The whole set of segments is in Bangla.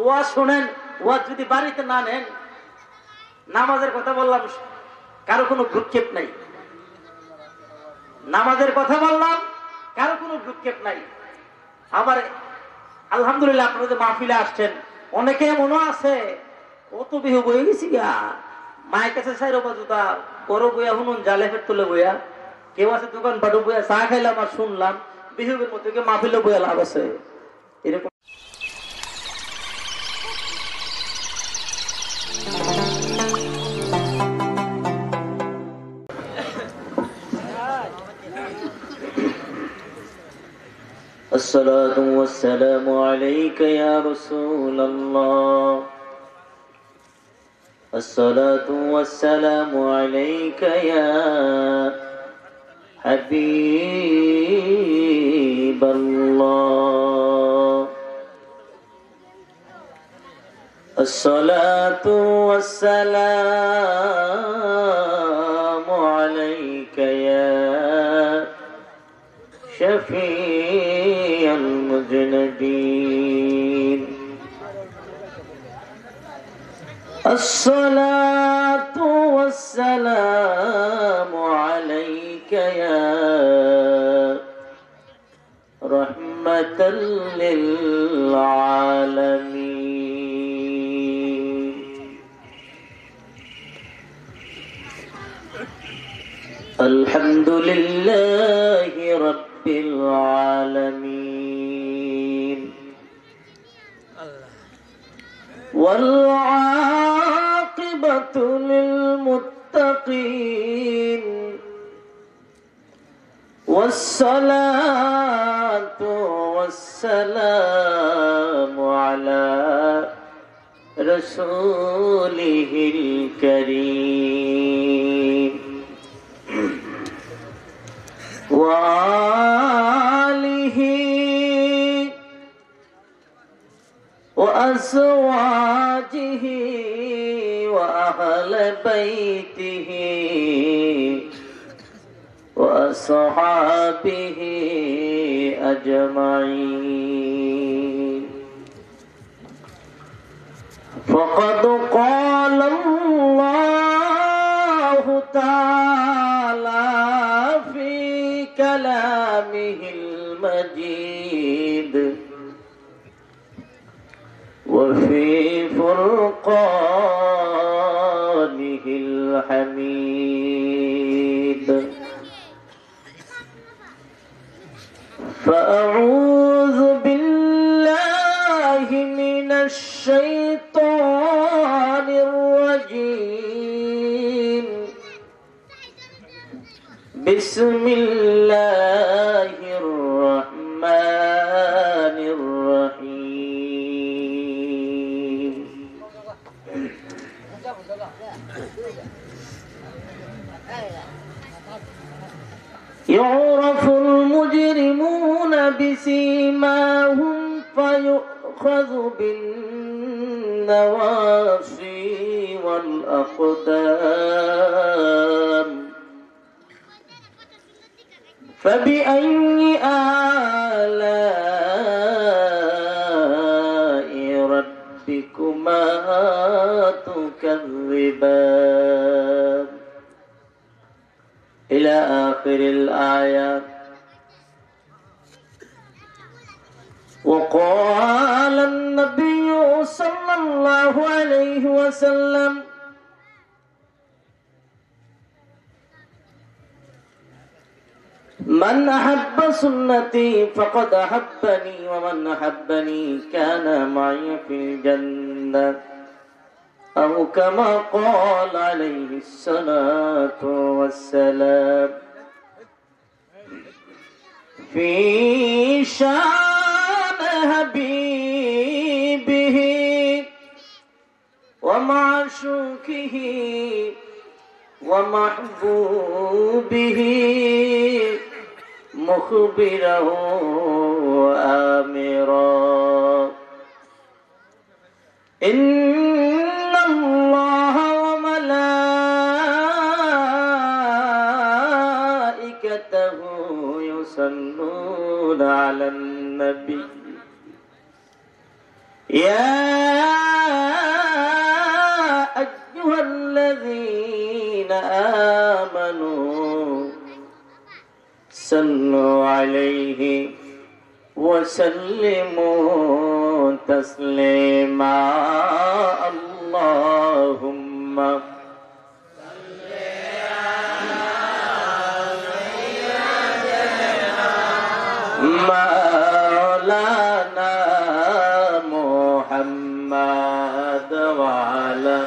ওয়াজ শোনেন, ওয়াজ যদি বাড়িতে না নেন, নামাজের কথা বললাম, কারো কোনো ভ্রুক্ষেপ নাই। নামাজের কথা বললাম, কারো কোনো ভ্রুক্ষেপ নাই। আবার আলহামদুলিল্লাহ আপনারা যে মাহফিলে আসছেন, অনেকে এমনও আছে ও তো বিহু বয়ে গেছি গা, মায়ের কাছে সাইরো বাজুতা বড় বইয়া হুনুন জালে ফের তুলে বইয়া, কেউ আছে দোকান পাটু বইয়া চা খাইলাম আর শুনলাম, বিহুবের মধ্যে কেউ মাহফিলে বইয়া লাভ আছে এরকম। الصلاة والسلام عليك يا رسول الله، الصلاة والسلام عليك يا حبيب الله، الصلاة والسلام عليك يا شفيع المذنبين، الصلاة والسلام عليك يا رحمة للعالمين. الحمد لله رب العالمين، والعاقبة للمتقين، والصلاة والسلام على رسوله الكريم وآله وأزواجه وأهل بيته وأصحابه أجمعين. فقد قال الله تعالى في كلامه المجيد وفي فرقانه الحميد. فأعوذ بالله من الشيطان الرجيم. بسم الله الرحمن الرحيم. يعرف المجرمون بسيماهم فيؤخذ بالنواصي والأقدام. فبأي آلاء ربكما تكذبان إلى آخر الآيات. وقال النبي صلى الله عليه وسلم: من أحب سنتي فقد أحبني، ومن أحبني كان معي في الجنة، أو كما قال عليه الصلاة والسلام. في شان حبيبه ومعشوقه ومحبوبه مخبرا وآمرا: إن الله وملائكته يصلون على النبي يا أيها الذين آمنوا صلوا عليه وسلموا تسليما اللهم مولانا محمد وعلى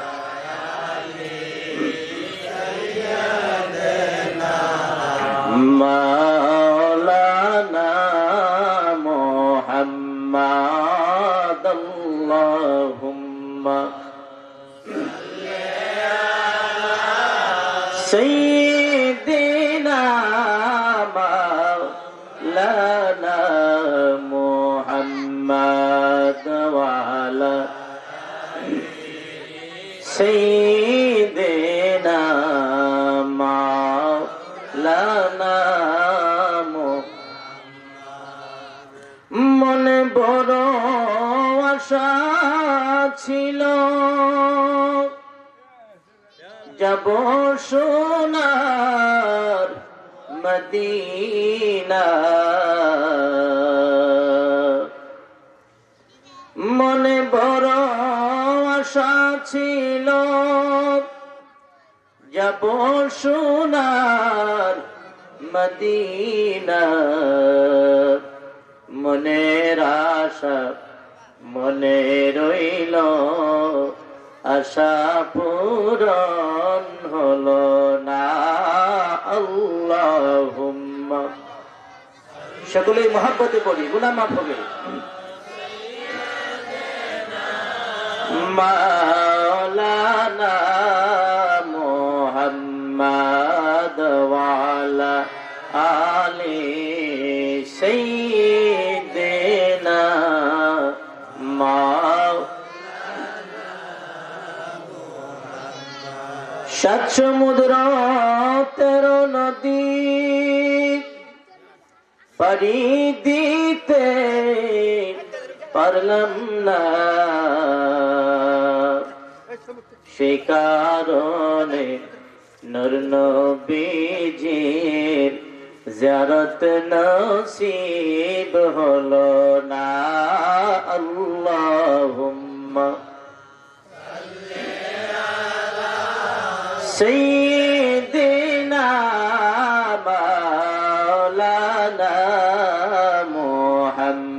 مولانا محمد اللهم سيدنا مولانا محمد وعلى سيدنا مولانا মনে বড় আশা ছিল যাব সোনার মদিনা মনে বড় আশা ছিল যাব সোনার মদিনা মনের আশা মনে রইল আশা পূরণ হলো না আল্লাহুম্মা সকলেই মহব্বতে পড়ি গুনাহ মাফ হবে মাওলানা মুহাম্মদ ওয়ালা আলি সাইয়্যিদিনা সাত সমুদ্র 13 নদী পাড়ি দিতে পারলাম না সে কারণে নূর নবীজির জিয়ারত নসিব হলো না আল্লাহুম্মা سيدنا مولانا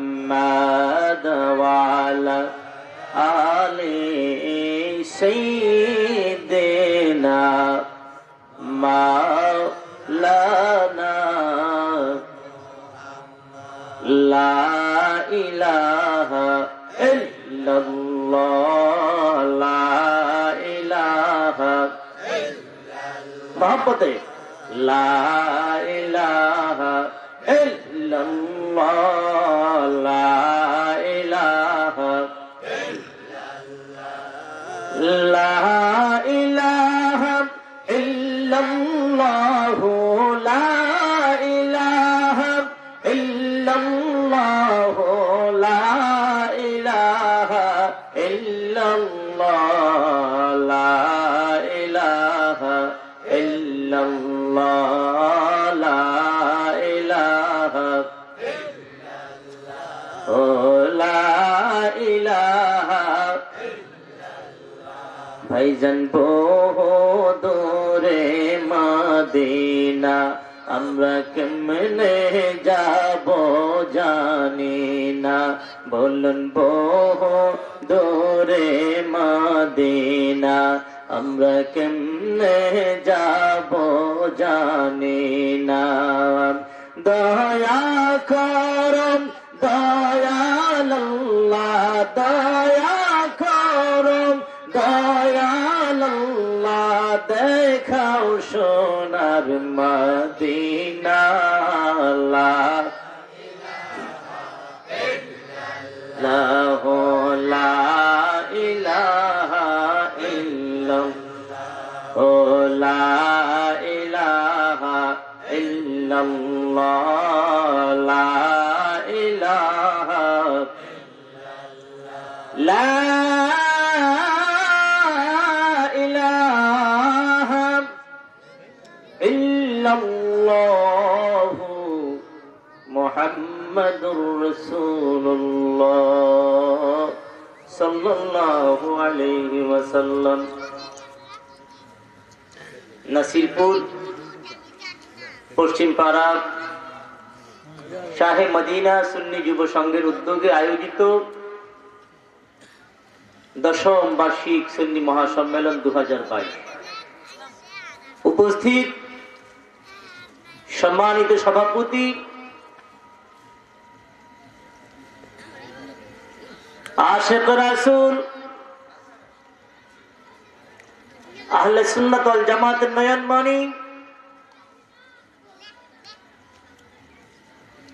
محمد وعلى آل سيدنا مولانا لا إله إلا الله لا إله محبته لا إله إلا الله لا إله لا إله إلا الله لا إله إلا الله لا إله إلا الله لا إله إلا الله لا إله لا إله ভাইজান বহু দূরে মদিনা আমরা কেমনে যাব জানি না বলুন বহু দূরে মদিনা আমরা কেমনে যাব জানি না দয়া করুন দয়াল আল্লাহ দয়া করুন দয়াল আল্লাহ দেখাও সোনার মদিনা লা ইলাহা ইল্লাল্লাহ লা ইলাহা ইল্লাল্লাহ লা ইলাহা লা ইলাহা ইল্লাল্লাহু মুহাম্মাদুর রাসূলুল্লাহ সাল্লাল্লাহু আলাইহি ওয়াসাল্লাম। নাসিরপুর পশ্চিম পাড়া শাহে মদিনা সুন্নি যুব সংঘের উদ্যোগে আয়োজিত 10ম বার্ষিক সুন্নি মহাসম্মেলন 2022 উপস্থিত সম্মানিত সভাপতি আশিক রাসূল আহলে সুন্নাত ওয়াল জামাতের নয়নমণি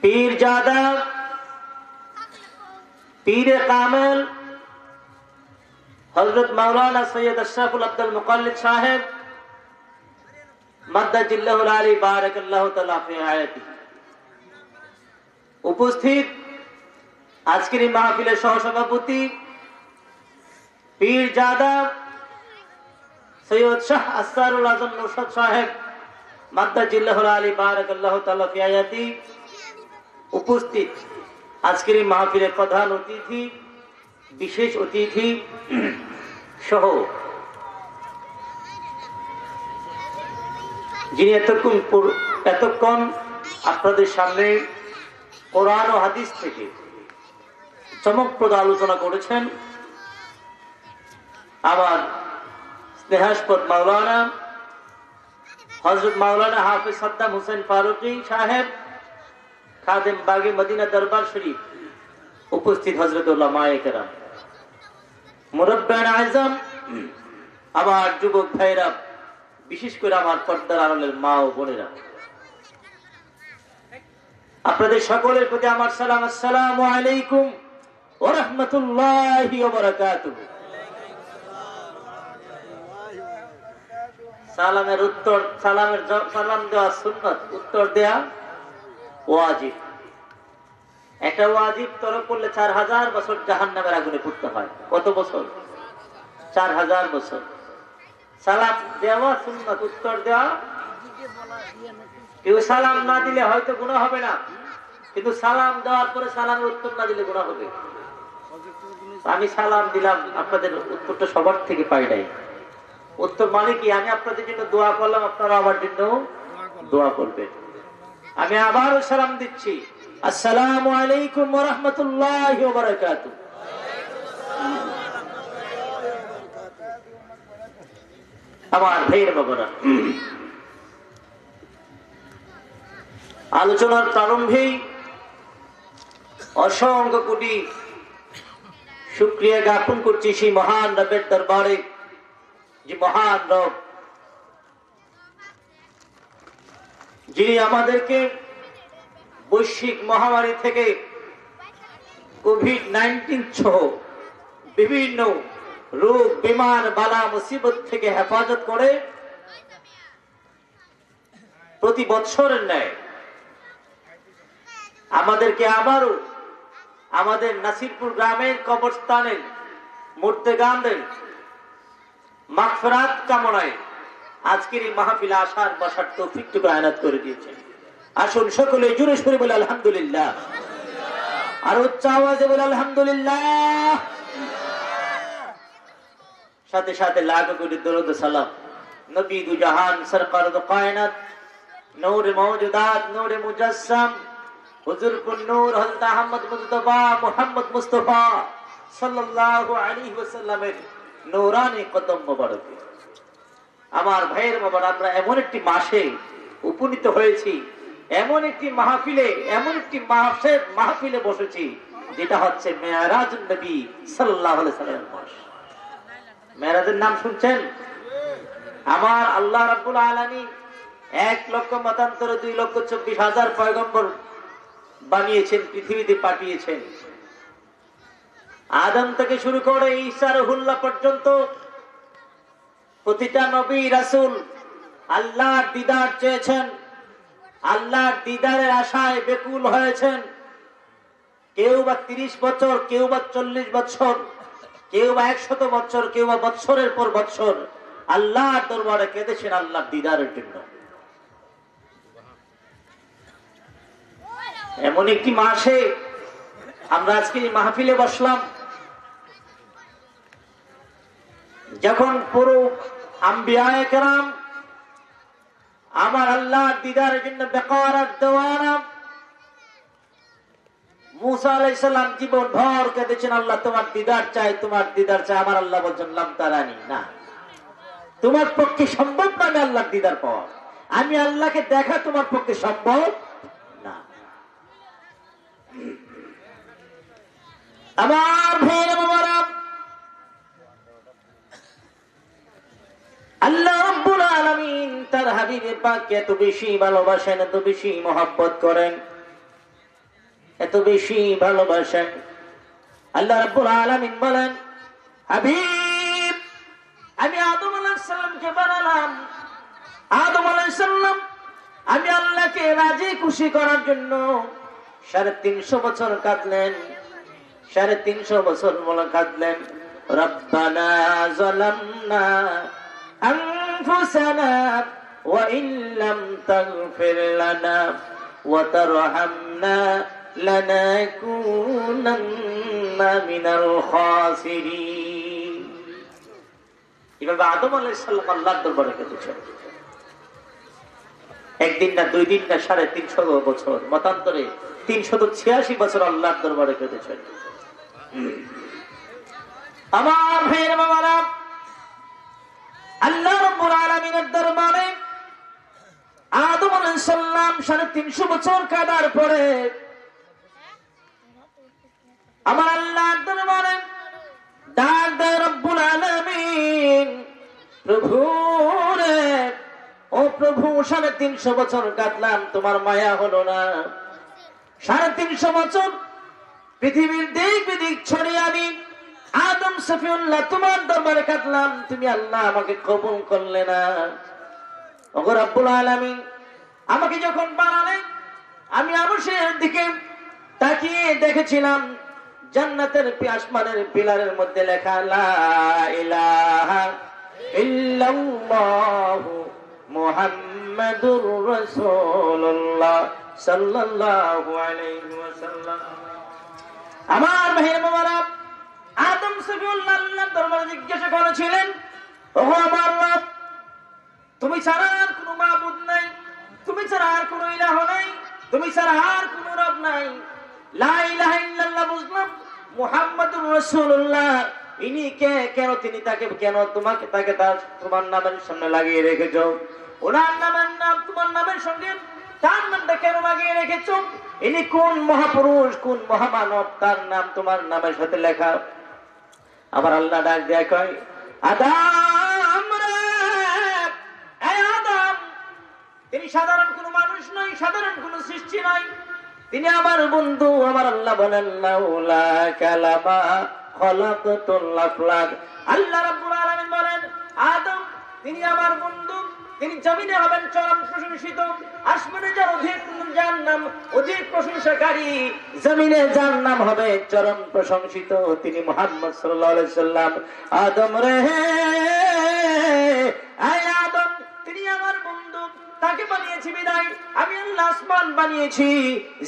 পীর জাদা পীর কামেল হযরত মাওলানা সৈয়দ আশরাফুল আব্দুল মুকাল্লিদ সাহেব মাদ্দাজিল্লাহুল আলী বারাকাল্লাহু তাআলা ফি হায়াতিহি। উপস্থিত আজকের এই মাহফিলের সহসভাপতি পীর জাদা সৈয়দ শাহ আসরারুল আজম নুরশদ সাহেব মাদ্দাজিল্লাহুল আলী বারাকাল্লাহু তাআলা ফি হায়াতিহি। উপস্থিত আজকের এই মাহফিলের প্রধান অতিথি, বিশেষ অতিথি সহ যিনি এতক্ষণ আপনাদের সামনে কোরআন ও হাদিস থেকে চমকপ্রদ আলোচনা করেছেন, আমার স্নেহাস্পদ মাওলানা হযরত মাওলানা হাফেজ সাদ্দাম হোসেন ফারুকী সাহেব খাদেম বাগে মদিনা দরবার শরীফ। উপস্থিত হযরত উলামায়ে কেরাম, মুরব্বিয়ান আযম, আমার যুবক ভাইরা, বিশেষ করে আমার পর্দার আড়ালের মা ও বোনেরা, আপনাদের সকলের প্রতি আমার সালাম। আসসালামু আলাইকুম ওয়া রাহমাতুল্লাহি ওয়া বারাকাতুহু। সালামের উত্তর, সালাম দেওয়া সুন্নাত, উত্তর দেয়া ওয়াজিব। একটা ওয়াজিব তরক করলে 4000 বছর জাহান্নামের আগুনে পুড়তে হয়। কত বছর? 4000 বছর। সালাম দেওয়া সুন্নাত, উত্তর দেওয়া। কেউ সালাম না দিলে হয়তো গুনাহ হবে না, কিন্তু সালাম দেওয়ার পরে সালামের উত্তর না দিলে গুনাহ হবে। আমি সালাম দিলাম, আপনাদের উত্তরটা সবার থেকে পাই নাই। উত্তর মানে কি? আমি আপনাদের জন্য দোয়া করলাম, আপনারা আমার জন্য দোয়া করবেন। আমি আবারও সালাম দিচ্ছি, আসসালামু আলাইকুম ওয়া রাহমাতুল্লাহি ওয়া বারাকাতুহু। আমার ভাইয়ের বাবারা, আলোচনার প্রারম্ভেই অসংখ্য কোটি শুকরিয়া জ্ঞাপন করছি সেই মহান রবের দরবারে, যে মহান রব যিনি আমাদেরকে বৈশ্বিক মহামারী থেকে, কোভিড-19 সহ বিভিন্ন রোগ, বিমার, বালা, মুসিবত থেকে হেফাজত করে প্রতি বছরের ন্যায় আমাদেরকে আবারও আমাদের নাসিরপুর গ্রামের কবরস্থানের মুর্দেগানদের মাগফিরাত কামনায় আজকের এই মাহফিলে আসার বসার তৌফিকটুকু আয়াত করে দিয়েছেন। আসুন সকলে জোরে সোরে বলে আলহামদুলিল্লাহ, আর উচ্চ আওয়াজে বলে আলহামদুলিল্লাহ। সাথে সাথে লাখো কোটি দরুদ সালাম নবী দু জাহান সরকার দু কায়নাত নূর মওজুদাত নূর মুজাসসাম হুজুর কুন নূর হযরত আহমদ মুজতবা মুহাম্মদ মুস্তাফা সাল্লাল্লাহু আলাইহি ওয়াসাল্লামের নূরানি কদম মোবারকে। আমার ভাইয়ের বাবা, আমরা এমন একটি মাসে উপনীত হয়েছি, এমন একটি মাহফিলে, এমন একটি মাহফিলে বসেছি যেটা হচ্ছে মেরাজুন নবী সাল্লাল্লাহু আলাইহি ওয়াসাল্লামের মাস। মেরাজের নাম শুনছেন? আমার আল্লাহ রাব্বুল আলামিন 1 লক্ষ মতান্তরে 2,24,000 পয়গম্বর বানিয়েছেন, পৃথিবীতে পাঠিয়েছেন। আদম থেকে শুরু করে ঈসা রুহুল্লাহ পর্যন্ত প্রতিটা নবী রাসূল আল্লাহর দিদার চেয়েছেন, আল্লাহর দিদারের আশায় ব্যাকুল হয়েছেন। কেউ বা 30 বছর, কেউ বা 40 বছর, কেউ বা 100 বছর, কেউ বা বৎসরের পর বৎসর আল্লাহর দরবারে কেঁদেছেন আল্লাহর দিদারের জন্য। এমন একটি মাসে আমরা আজকে মাহফিলে বসলাম, যখন পুরো আম্বিয়ায়ে কেরাম আমার আল্লাহর দিদারের জন্য বেকারাত দেওয়ানা। মুসা আলাইহিস সালাম জীবন ভর কেঁদেছেন, আল্লাহ তোমার দিদার চাই, তোমার দিদার চাই। আমার আল্লাহ বলছেন লাম তারানি, না, তোমার পক্ষে সম্ভব না আমি আল্লাহর দিদার পাওয়া, আমি আল্লাহকে দেখা তোমার পক্ষে সম্ভব না। আমার ভাইয়েরা বাবারা, আল্লাহ রাব্বুল আলামিন তার হাবিবে পাককে এত বেশি ভালোবাসেন, এত বেশি মহব্বত করেন, এত বেশি ভালোবাসেন। আল্লাহ রাব্বুল আলামিন বলেন, হাবিব আমি আদম আলাইহিস সালামকে বানালাম। আদম আলাইহিস সালাম আমি আল্লাহকে রাজি খুশি করার জন্য 350 বছর কাঁদলেন, 350 বছর বলে কাঁদলেন। রব্বানা যালামনা আনফুসানা ওয়া ইল্লাম তাগফির লানা ওয়া তারহামনা লানাকুনান্না মিনাল খাসিরিন। এভাবে আদম আলাইহিস সালাম আল্লাহর দরবারে কেঁদেছেন। একদিন না, 2 দিন না, 350 বছর, মতান্তরে 386 বছর আল্লাহর দরবারে কেঁদেছেন। আমার ভাইয়ের বাবারা, আল্লাহ রাব্বুল আলামিনের দরবারে আদম আলাইহিস সালাম 350 বছর কাঁদার পরে আমার আল্লাহর দরবারে ডাক দেয় রব্বুল আলামিন, প্রভু রে, ও প্রভু 350 বছর কাঁদলাম, তোমার মায়া হলো না। 350 বছর পৃথিবীর দিক বিদিক ছড়িয়ে আমি আদম সফিউল্লাহ তোমার দরবারে কাঁদলাম, তুমি আল্লাহ আমাকে কবুল করলে না। ওগো রব্বুল আলামিন, আমাকে যখন বানালেন আমি আরশের দিকে তাকিয়ে দেখেছিলাম জান্নাতের আসমানের পিলারের মধ্যে লেখা লা ইলাহা ইল্লাল্লাহু মুহাম্মাদুর রাসূলুল্লাহ সাল্লাল্লাহু আলাইহি ওয়াসাল্লাম। আমার ভাইয়ের বাবারা, আদম সফিউল্লাহ আল্লাহর দরবারে জিজ্ঞাসা করেছিলেন, ওগো আমার রব, তুমি ছাড়া আর কোনো মাবুদ নাই, তুমি ছাড়া আর কোনো ইলাহ নাই, তুমি ছাড়া আর কোনো রব নাই। লা ইলাহা ইল্লাল্লাহ বুঝলাম, মুহাম্মাদুর রাসূলুল্লাহ ইনি কে, কেন তিনি তাকে, কেন তোমাকে তাকে তার তোমার নামের সামনে লাগিয়ে রেখেছো? ওনার নামের নাম তোমার নামের সঙ্গে তার নামটা কেন লাগিয়ে রেখেছো? ইনি কোন মহাপুরুষ, কোন মহামানব, তার নাম তোমার নামের সাথে লেখা? আমার আল্লাহ ডাক দেয়া কয়, আদম রে, এই আদম, তিনি সাধারণ কোনো মানুষ নয়, সাধারণ কোনো সৃষ্টি নয়, তিনি আমার বন্ধু। আমার আল্লাহ বলেন, লাউলা কালামা খলাকতুল আফলাক। আল্লাহ রাব্বুল আলামিন বলেন, আদম তিনি আমার বন্ধু, তিনি জমিনে হবেন চরম প্রশংসিত। আসমানে যার নাম অধিক প্রশংসাকারী, জমিনে যার নাম হবে চরম প্রশংসিত, তিনি মুহাম্মদ সাল্লাল্লাহু আলাইহি সাল্লাম। আদম রে, আয় আদম, তিনি আমার বন্ধু, তাকে বানিয়েছি বিদায় আমি আল্লাহ আসমান বানিয়েছি,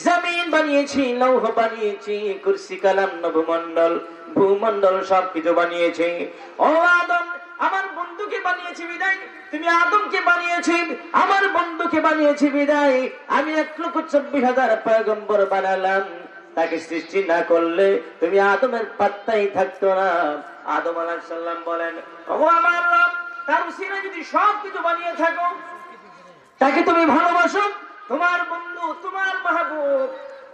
জমিন বানিয়েছি, লৌহ বানিয়েছি, কুরসি কালাম নভমণ্ডল ভূমণ্ডল সবকিছু বানিয়েছি। ও আদম, আমার বন্ধুকে বানিয়েছি বিদায় তুমি আদমকে বানিয়েছি, আমার বন্ধুকে বানিয়েছি বিদায় আমি 1,24,000 পয়গম্বর বানালাম। তাকে সৃষ্টি না করলে তুমি আদমের পাত্তাই থাকতো না। আদম আলাইহিস সালাম বলেন, ও আমার রব, তার উসিলা যদি সবকিছু বানিয়ে থাকো, তাকে তুমি ভালোবাসো, তোমার বন্ধু, তোমার মাহবুব,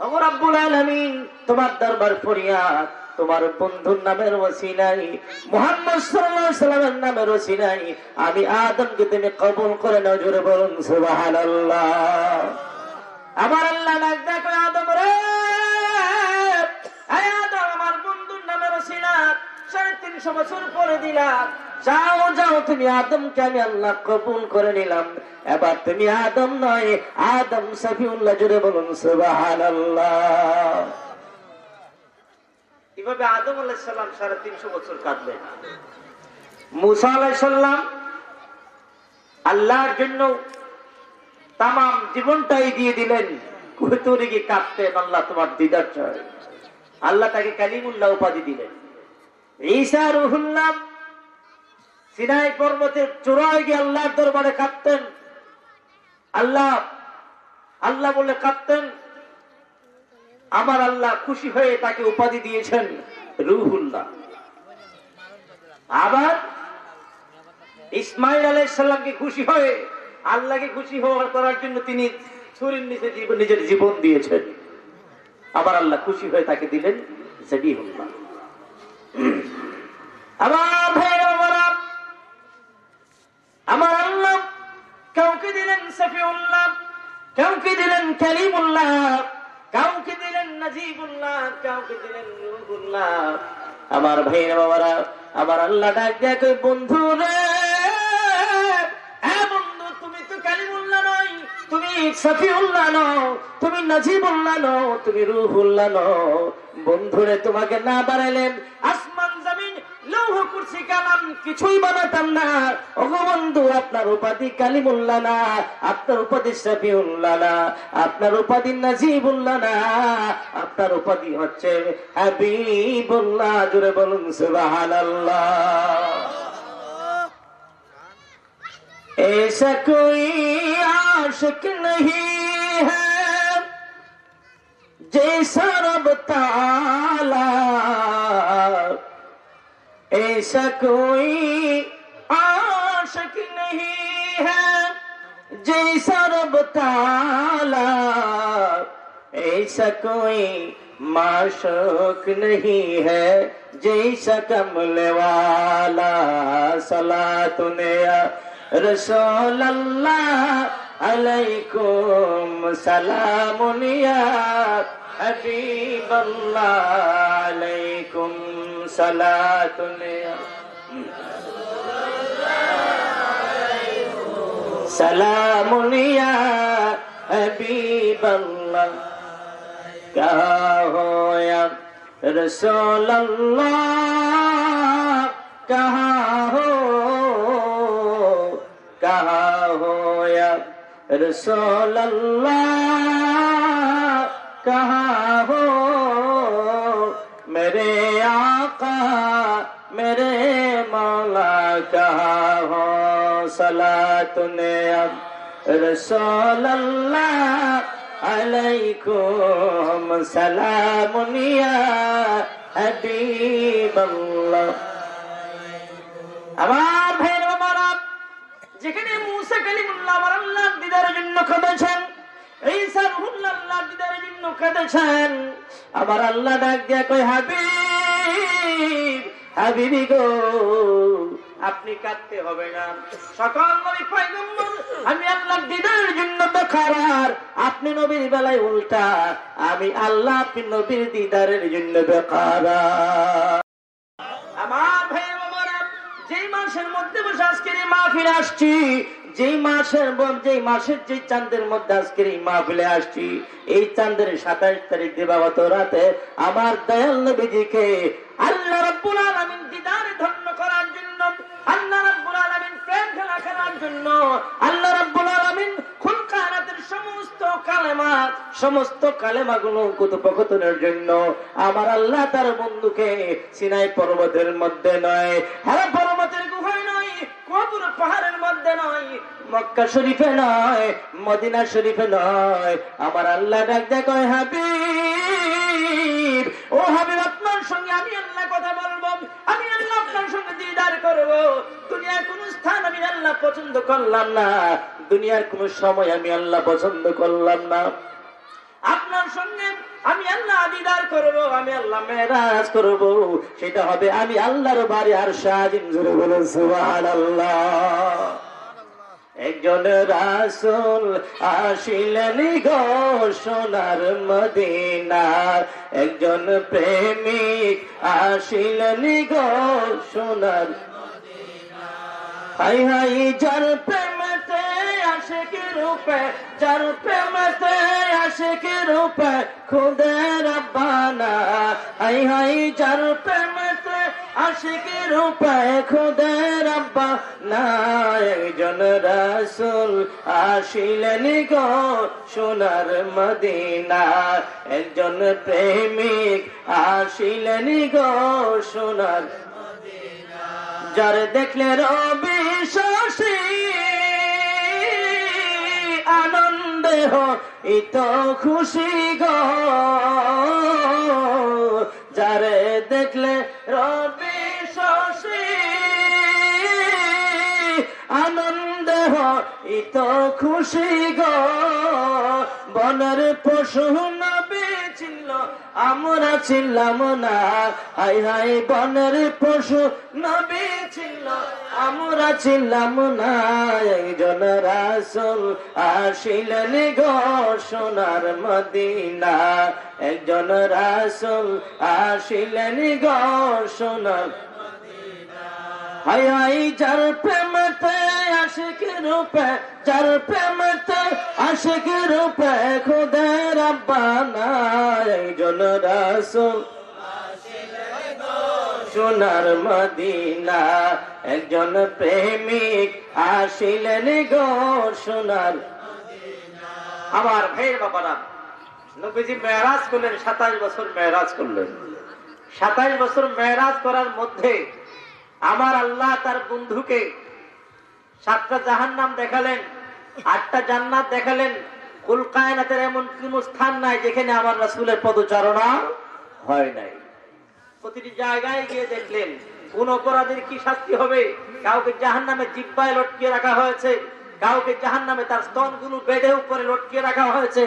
ও রব্বুল আলামিন, তোমার দরবার ফরিয়াদ, তোমার বন্ধুর নামের ওসিলাই, মুহাম্মদ সাল্লাল্লাহু আলাইহি সাল্লামের নামের ওসিলাই আমি আদমকে তুমি কবুল করে নাও। জোরে বলুন সুবহানাল্লাহ। আমার আল্লাহ ডাক দেয়, আদম রে, এই আদম, আমার বন্ধুর নামের ওসিলা 350 বছর পরে দিলাম, যাও যাও, তুমি আদমকে আমি আল্লাহ কবুল করে নিলাম। এবার তুমি আদম নয়, আদম সফিউল্লাহ। জোরে বলুন সুবহানাল্লাহ। এভাবে আদম আদম আলাইহিস সালাম 350 বছর কাঁদলেন। মুসা আলাইহিস সালাম আল্লাহর জন্য তাম জীবনটাই দিয়ে দিলেন, কুতুরে গিয়ে কাঁদতেন, আল্লাহ তোমার দিদার চাই। আল্লাহ তাকে কালিমুল্লাহ উপাধি দিলেন। ঈসা রুহুল্লাহ সিনাই পর্বতের চূড়ায় গিয়ে আল্লাহর দরবারে কাঁদতেন, আল্লাহ আল্লাহ বলে কাঁদতেন। আমার আল্লাহ খুশি হয়ে তাকে উপাধি দিয়েছেন রুহুল্লাহ। আবার ইসমাইল আলাইহিস সালামকে খুশি হয়ে, আল্লাহকে খুশি হওয়ার করার জন্য তিনি ছুরির নিচে নিজের জীবন দিয়েছেন। আবার আল্লাহ খুশি হয়ে তাকে দিলেন জবিহুল্লাহ। আবার আমার আল্লাহ কাউকে দিলেন সফিউল্লাহ, কাউকে দিলেন কালিমুল্লাহ, কাউকে দিলেন নাজিবুল্লাহ, কাউকে দিলেন রুহুল্লাহ। আমার ভাইরা বাবারা, আমার আল্লাহ ডাক দেয় কই বন্ধু রে, বন্ধু তুমি তো কালিমুল্লাহ নয়, তুমি সফিউল্লাহ নও, তুমি নাজিবুল্লাহ নও, তুমি রুহুল্লাহ নও। বন্ধুরে তোমাকে না বানাইলেন আসমান জমিন লৌহ কুরসি কালাম কিছুই বানাতাম না। ওগো বন্ধু, আপনার উপাধি কালিমুল্লাহ না, আপনার উপাধি সফিউল্লাহ না, আপনার উপাধি নাজিবুল্লাহ না, আপনার উপাধি হচ্ছে হাবিবুল্লাহ। জোরে বলুন সুবহানাল্লাহ। ऐसा कोई आशिक नहीं है जैसा रब ताला, ऐसा कोई आशिक नहीं है जैसा रब ताला, ऐसा कोई माशूक नहीं है जैसा कमले वाला। सलातुने रसूल अल्लाह अलैकुम सलामुन या हबीब अल्लाह अलैकुम सलातुन या सलामुन या हबीब अल्लाह। कहा हो या रसूल अल्लाह, कहा हो, कहा हो या रसूल अल्लाह, कहा हो मेरे आका मेरे मौला, कहा हो सलातुने अब रसूल अल्लाह अलैकुम सलामुन या हबीब अल्लाह। আমার ভাইয়ের বাবারা, যেখানে মুসা কালিমুল্লাহ আমার আল্লাহর দিদারের জন্য কাঁদেছেন, ঈসা রুহুল্লাহ আল্লাহর দিদারের জন্য কাঁদেছেন, আমার আল্লাহ ডাক দিয়া কই হাবিব, হাবিবি গো আপনি কাঁদতে হবে না। সকল নবী পয়গম্বর আমি আল্লাহর দিদারের জন্য বেকারার, আপনি নবীর বেলায় উল্টা, আমি আল্লাহ আপনি নবীর দিদারের জন্য বেকারার। আমার ভাই বাবারা, যেই মাসের মধ্যে বসে আজকের এই মাহফিলে আসছি, যেই মাসের যে চাঁদের মধ্যে আজকের এই মাহফিলে আসছি, এই চাঁদের 27 তারিখ দিবাগত রাতে আমার দয়াল নবীজিকে আল্লাহ রাব্বুল আলামিন দিদারে ধন্য করার জন্য, আল্লাহ রাব্বুল আলামিন প্রেম খেলা খেলার জন্য, আল্লাহ রাব্বুল আলামিন কুল কায়নাতের সমস্ত কালেমাগুলো কথোপকথনের জন্য আমার আল্লাহ তার বন্ধুকে সিনাই পর্বতের মধ্যে নয়, হেরা পর্বতের গুহায় নয়, কবর পাহাড়ের মধ্যে নয়, মক্কা শরীফে নয়, মদিনা শরীফে নয়, আমার আল্লাহ ডাক দেয় কয় হাবিব, ও হাবিব আপনার সঙ্গে আমি আল্লাহ কথা বলবো, আমি আল্লাহ আপনার সঙ্গে দিদার করব। দুনিয়ার কোন স্থান আমি আল্লাহ পছন্দ করলাম না, দুনিয়ার কোন সময় আমি আল্লাহ পছন্দ করলাম না, আপনার সঙ্গে আমি আল্লাহ দিদার করব, আমি আল্লাহ মেরাজ করব, সেটা হবে আমি আল্লাহর বাড়ি আরশে আজিম। জোরে বলুন সুবহানাল্লাহ। একজন রাসূল আসিলেন গো সোনার মদিনার, একজন প্রেমিক আসিলেন গো সোনার মদিনার। হাই হাই যার প্রেমেতে আশিক রূপে, যার প্রেমেতে আশিক রূপে খুদে রব্বানা, হাই হাই যার প্রেমেতে আশিকের উপায় খোদা রাব্বা না একজন রাসূল আসিলেন গো সোনার মদিনা একজন প্রেমিক আসিলেন গো সোনার মদিনা যার দেখলে রবি শশী আনন্দে হইত খুশি গো যারে দেখলে রবি শশী আনন্দে হইত খুশি গো বনের পশু নবী ছিল আমরা ছিলাম না হাই হাই বনের পশু নবী ছিল আমরা ছিলাম না একজন রাসূল আসিলেন গো সোনার মদিনা একজন রাসূল আসিলেন গো সোনার মদিনা হাই হাই যার প্রেমতে আশিক রূপে যার প্রেমতে আশিক রূপে খোদা রাব্বানা একজন রাসূল সোনার মদিনা একজন প্রেমিক আসিলেন গো সোনার মদিনা আমার ভাইয়ের বাবারা নবীজি মেরাজ করলেন 27 বছর মেরাজ করলেন 27 বছর মেরাজ করার মধ্যে আমার আল্লাহ তার বন্ধুকে 7টা জাহান্নাম দেখালেন 8টা জান্নাত দেখালেন কুল কায়নাতের এমন কোন স্থান নাই যেখানে আমার রাসূলের পদচারণা হয় নাই প্রতিটি জায়গায় গিয়ে দেখলেন কোন অপরাধীর কি শাস্তি হবে কাউকে জাহান্নামে জিহ্বায় লটকিয়ে রাখা হয়েছে কাউকে জাহান্নামে তার স্তনগুলো বেঁধে উপরে লটকিয়ে রাখা হয়েছে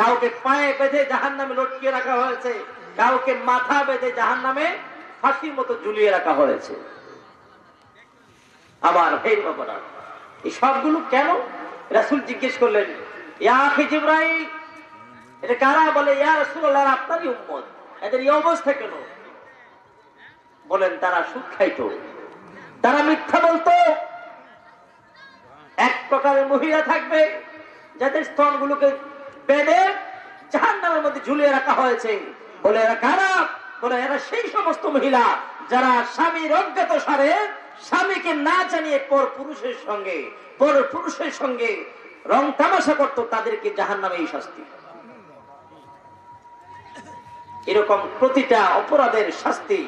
কাউকে পায়ে বেঁধে জাহান্নামে লটকিয়ে রাখা হয়েছে কাউকে মাথা বেঁধে জাহান্নামে ফাঁসির মতো ঝুলিয়ে রাখা হয়েছে আবার ভাই বাবারা এই সবগুলো কেন রাসূল জিজ্ঞেস করলেন ইয়া আখি জিবরাইল এটা কারা বলে ইয়া রাসূলুল্লাহ আপনারই উম্মত এদের এই অবস্থা কেন বলেন তারা সুদ খাইতো তারা মিথ্যা বলতো এক প্রকারের মহিলা থাকবে যাদের স্তনগুলোকে বেঁধে জাহান্নামের মধ্যে ঝুলিয়ে রাখা হয়েছে বলে এরা কারা বলে এরা সেই সমস্ত মহিলা যারা স্বামীর অজ্ঞাতসারে স্বামীকে না জানিয়ে পর পুরুষের সঙ্গে রং তামাশা করত তাদেরকে জাহান্নামে এই শাস্তি এরকম প্রতিটা অপরাধের শাস্তি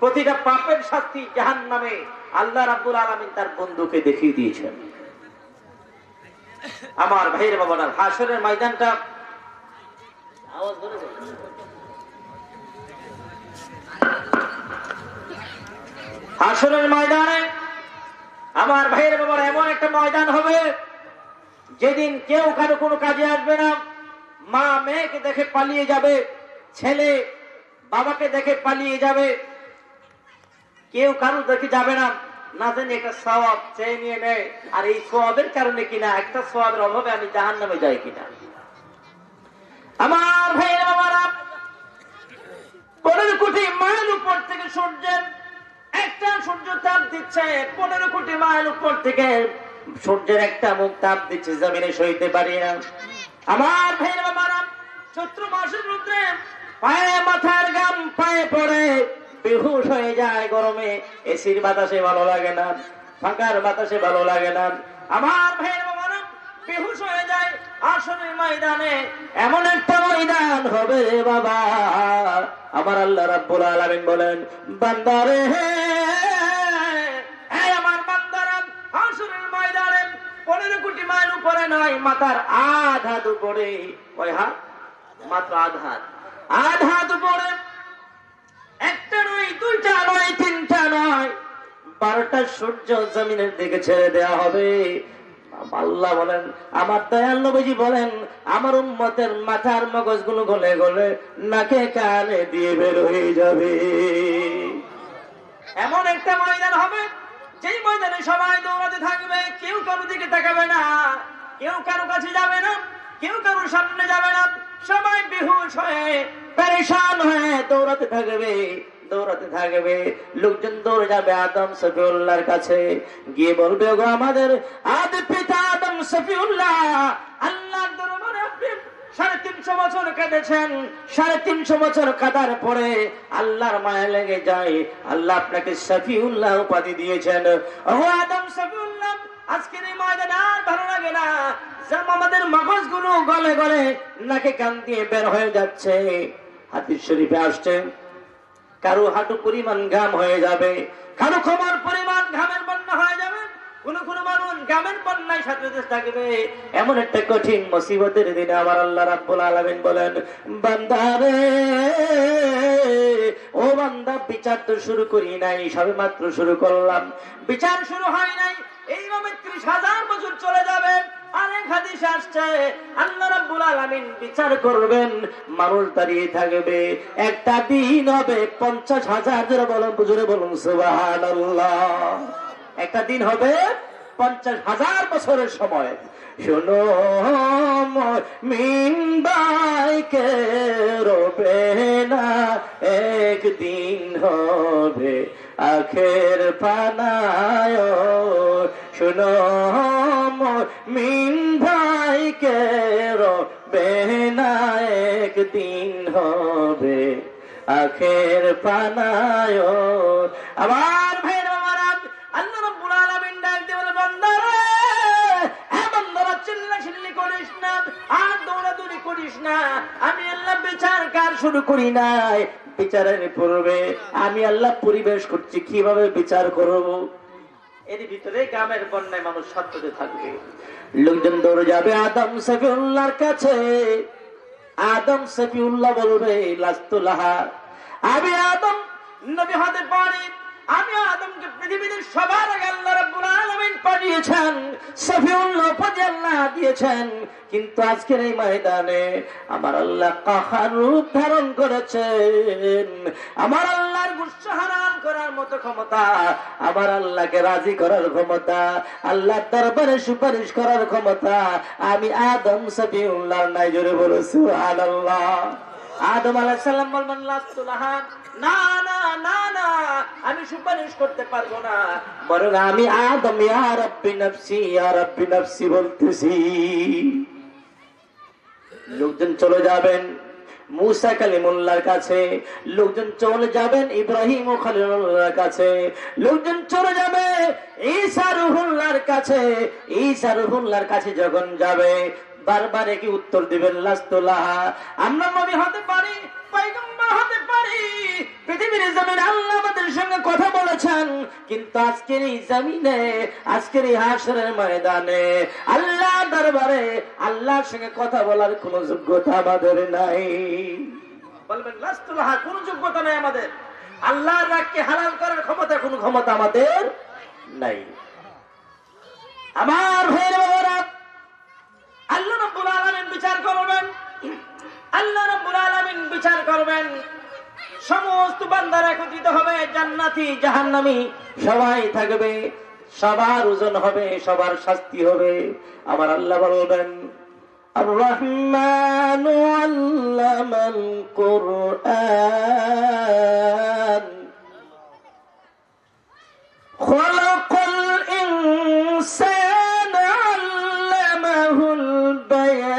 প্রতিটা পাপের শাস্তি জাহান্নামে আল্লাহ রাব্বুল আলামিন তার বন্ধুকে দেখিয়ে দিয়েছেন আমার ভাইয়ের বাবারা হাসরের ময়দানটা আওয়াজ ধরে হাসরের ময়দানে আমার ভাইয়ের বাবারা এমন একটা ময়দান হবে যেদিন কেউ কারো কোনো কাজে আসবে না মা মেয়েকে দেখে পালিয়ে যাবে ছেলে বাবাকে দেখে পালিয়ে যাবে কেউ কারো দেখে যাবে না না জানি একটা সওয়াব চেয়ে নিয়ে নেয় আর এই সওয়াবের কারণে কিনা একটা সওয়াবের অভাবে আমি জাহান্নামে যাই কিনা আমার ভাইয়ের বাবারা 15 কোটি মাইল উপর থেকে সূর্যের একটা সূর্য তাপ দিচ্ছে 15 কোটি মাইল উপর থেকে সূর্যের একটা মুখ তাপ দিচ্ছে জমিনে সইতে পারি না আমার ভাইয়ের বাবারা চৈত্র মাসের মধ্যে পায়ে মাথার গাম পায়ে পড়ে বেহুশ হয়ে যায় গরমে এসির বাতাসে ভালো লাগে না ফাঁকার বাতাসে ভালো লাগে না আমার ভাইয়ের বাবারা বেহুশ হয়ে যায় আসরের ময়দানে এমন একটা ময়দান হবে রে বাবা আমার আল্লাহ রাব্বুল আলামিন বলেন বান্দারে হে আমার বান্দারা আসরের ময়দানে 15 কোটি মাইল উপরে নয় মাথার আধ হাত উপরে কয় হাত মাত্র আধ হাত উপরে একটা নয় দুইটা নয় তিনটা নয় 12টা সূর্য জমিনের দিকে ছেড়ে দেওয়া হবে আল্লাহ বলেন আমার দয়াল নবীজি বলেন আমার উম্মতের মাথার মগজগুলো গলে গলে নাকে কানে দিয়ে বের হয়ে যাবে এমন একটা ময়দান হবে যেই ময়দানে সবাই দৌড়াতে থাকবে কেউ কারো দিকে তাকাবে না কেউ কারো কাছে যাবে না কেউ কারো সামনে যাবে না সবাই বেহুশ হয়ে পেরেশান হয়ে দৌড়াতে থাকবে লোকজন দৌড়ে যাবে আদম সফিউল্লাহর কাছে গিয়ে বলবে গো আমাদের আদি পিতা আদম সফিউল্লাহ আল্লাহর দরবারে আপনি 350 বছর কেঁদেছেন। 350 বছর কাঁদার পরে আল্লাহর মায়া লেগে যায়, আল্লাহ আপনাকে শফিউল্লাহ উপাধি দিয়েছেন। ও আদম শফিউল্লাহ, আজকের এই ময়দানে আর ভালো লাগে না, আমাদের মগজগুলো গলে গলে নাকে কান দিয়ে বের হয়ে যাচ্ছে। হাদিস শরীফে আসছে, কারো হাঁটু পরিমাণ ঘাম হয়ে যাবে, কারো কোমর পরিমাণ ঘামের বন্যা হয়ে যাবে, কোন কোন মানুষ ঘামের বন্যায় সাথে থাকবে। এমন একটা কঠিন মুসিবতের দিনে আমার আল্লাহ রাব্বুল আলামিন বলেন, বান্দারে ও বান্দা, বিচার তো শুরু করি নাই, সবে মাত্র শুরু করলাম, বিচার শুরু হয় নাই। এইভাবে 30,000 বছর চলে যাবে। আরেক হাদিসে আসছে, আল্লাহ রাব্বুল আলামিন বিচার করবেন, মানুষ দাঁড়িয়ে থাকবে, একটা দিন হবে 50,000, জোরে বলুন সুবহানাল্লাহ। একটা দিন হবে 50,000 বছরের সময়। শোনো মিন বাইকে রবে না, একদিন হবে আখের পানায়। শোনো মিন ভাইকে রবে না, একদিন হবে আখের পানায়। আবার ভাইরা বাবারা, আল্লাহ রাব্বুল আলামিন ডাক দিয়ে বলে, বান্দারে হ্যাঁ বান্দারা, চিল্লাচিল্লি করিস না আর দৌড়াদৌড়ি করিস না, আমি আল্লাহ বিচার কার শুরু করি নাই, বিচারের পূর্বে আমি আল্লাহ পরিবেশ করছি কিভাবে বিচার করব। এর ভিতরে গ্রামের বন্যায় মানুষ সাথে থাকবে, লোকজন দৌড়ে যাবে আদম শফিউল্লাহর কাছে। আদম শফিউল্লাহ বলবে, লাস্তুলাহা, আমি আদম নবী হতে পারি, আমি আদমকে পৃথিবীতে সবার আগে আল্লাহ রাব্বুল আলামিন পাঠিয়েছেন, শফিউল্লাহ উপাধি আল্লাহ দিয়েছেন, কিন্তু আজকের এই ময়দানে আমার আল্লাহ কাহার রূপ ধারণ করেছেন। আমার আল্লাহর গুস্সা হারাম করার মতো ক্ষমতা, আমার আল্লাহকে রাজি করার ক্ষমতা, আল্লাহর দরবারে সুপারিশ করার ক্ষমতা আমি আদম শফিউল্লাহর নাই। জোরে বলো সুবহানাল্লাহ। আদম আলাইহিস সালাম বললেন, লাস্তুলাহা, না না না না, আমি সুপারিশ করতে পারবো না, বরং আমি আদম ইয়া রাব্বি নাফসি ইয়া রাব্বি নাফসি বলতেছি। লোকজন চলে যাবেন মুসা কালিমুল্লাহর কাছে, লোকজন চলে যাবেন ইব্রাহিম ও খলিলুল্লাহর কাছে, লোকজন চলে যাবে ঈসা রূহুল্লাহর কাছে। ঈসা রূহুল্লাহর কাছে যখন যাবে, বারবার কি উত্তর দিবেন, লাস্তুলাহা, আমরা নবী হতে পারি, পয়গম্বর হতে পারি, পৃথিবীর জমিনে আল্লাহ আমাদের সঙ্গে কথা বলেছেন, কিন্তু আজকের এই জমিনে, আজকের এই হাশরের ময়দানে আল্লাহ দরবারে আল্লাহর সঙ্গে কথা বলার কোন যোগ্যতা আমাদের নাই। বলবেন লাস্তুলাহা, কোন যোগ্যতা নাই আমাদের, আল্লাহর রাগকে হালাল করার ক্ষমতা, কোন ক্ষমতা আমাদের নাই। আমার ভাইয়ের বাবারা, আল্লাহ রাব্বুল আলামিন বিচার করবেন, আল্লাহ রাব্বুল আলামিন বিচার করবেন। সমস্ত বান্দারা একত্রিত হবে, জান্নাতি জাহান্নামী সবাই থাকবে, সবার ওজন হবে, সবার শাস্তি হবে। আমার আল্লাহ বলবেন, আর রহমানু আল্লামাল কুরআন খালাকাল ইনসানা আল্লামাহুল বায়ান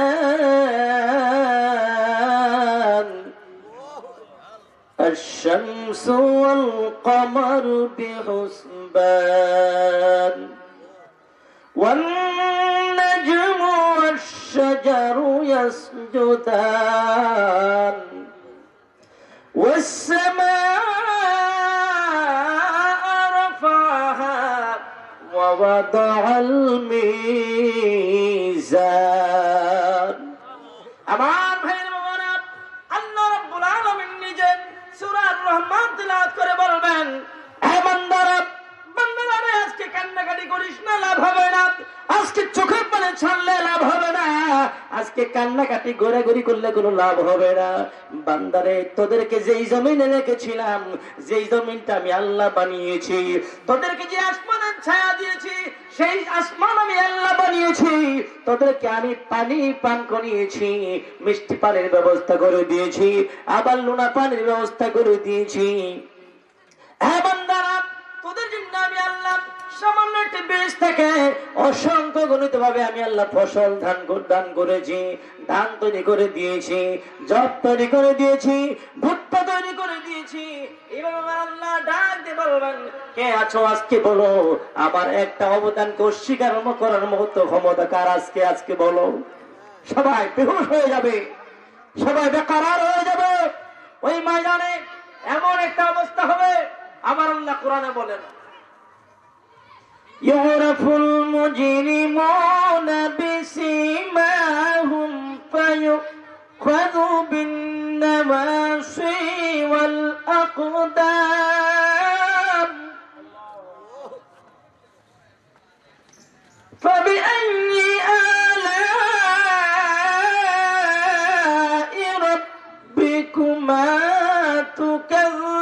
الشمس والقمر بحسبان والنجم والشجر يسجدان والسماء رفعها ووضع الميزان। আমার ভাইয়ের বাবারা, আল্লাহ রাব্বুল আলামিন নিজে সূরা আর-রহমান তিলাওয়াত করে বলবেন, হে বান্দারা, বান্দারা আজকে কান্নাকাটি করিস না, লাভ হবে না, আজকে চোখের পানি ছাড়লে লাভ হবে না, আজকে কান্নাকাটি গোড়াগড়ি করলে কোনো লাভ হবে না। বান্দারে, তোদেরকে যেই জমিনে রেখেছিলাম, যেই জমিনটা আমি আল্লাহ বানিয়েছি, তোদেরকে যে আসমানের ছায়া দিয়েছি, সেই আসমান আমি আল্লাহ বানিয়েছি, তোদেরকে আমি পানি পান করিয়েছি, মিষ্টি পানির ব্যবস্থা করে দিয়েছি, আবার লুনা পানির ব্যবস্থা করে দিয়েছি। হ্যাঁ বান্দারা, তোদের জন্য আমি আল্লাহ সামান্য একটি বীজ থেকে অসংখ্য গণিত ভাবে আমি আল্লাহ ফসল দান করেছি, ধান তৈরি করে দিয়েছি, জব তৈরি করে দিয়েছি, ভুট্টা তৈরি করে দিয়েছি। এবার আমার আল্লাহ ডাক দিয়ে বলবেন, কে আছো আজকে বলো, আমার একটা অবদানকে অস্বীকার করার মতো ক্ষমতা কার আজকে? আজকে বলো। সবাই বেহুশ হয়ে যাবে, সবাই বেকার হয়ে যাবে। ওই ময়দানে এমন একটা অবস্থা হবে, আমার আল্লাহ কোরআনে বলেন, ইউরাফুল মুজরিমুনা বিসিমাহুম ফায়ুখাযু বিন-নাওয়াসি ওয়াল আকদাম ফাবিআইয়ি আলা'i রাব্বিকুমা তুকাযযিবান।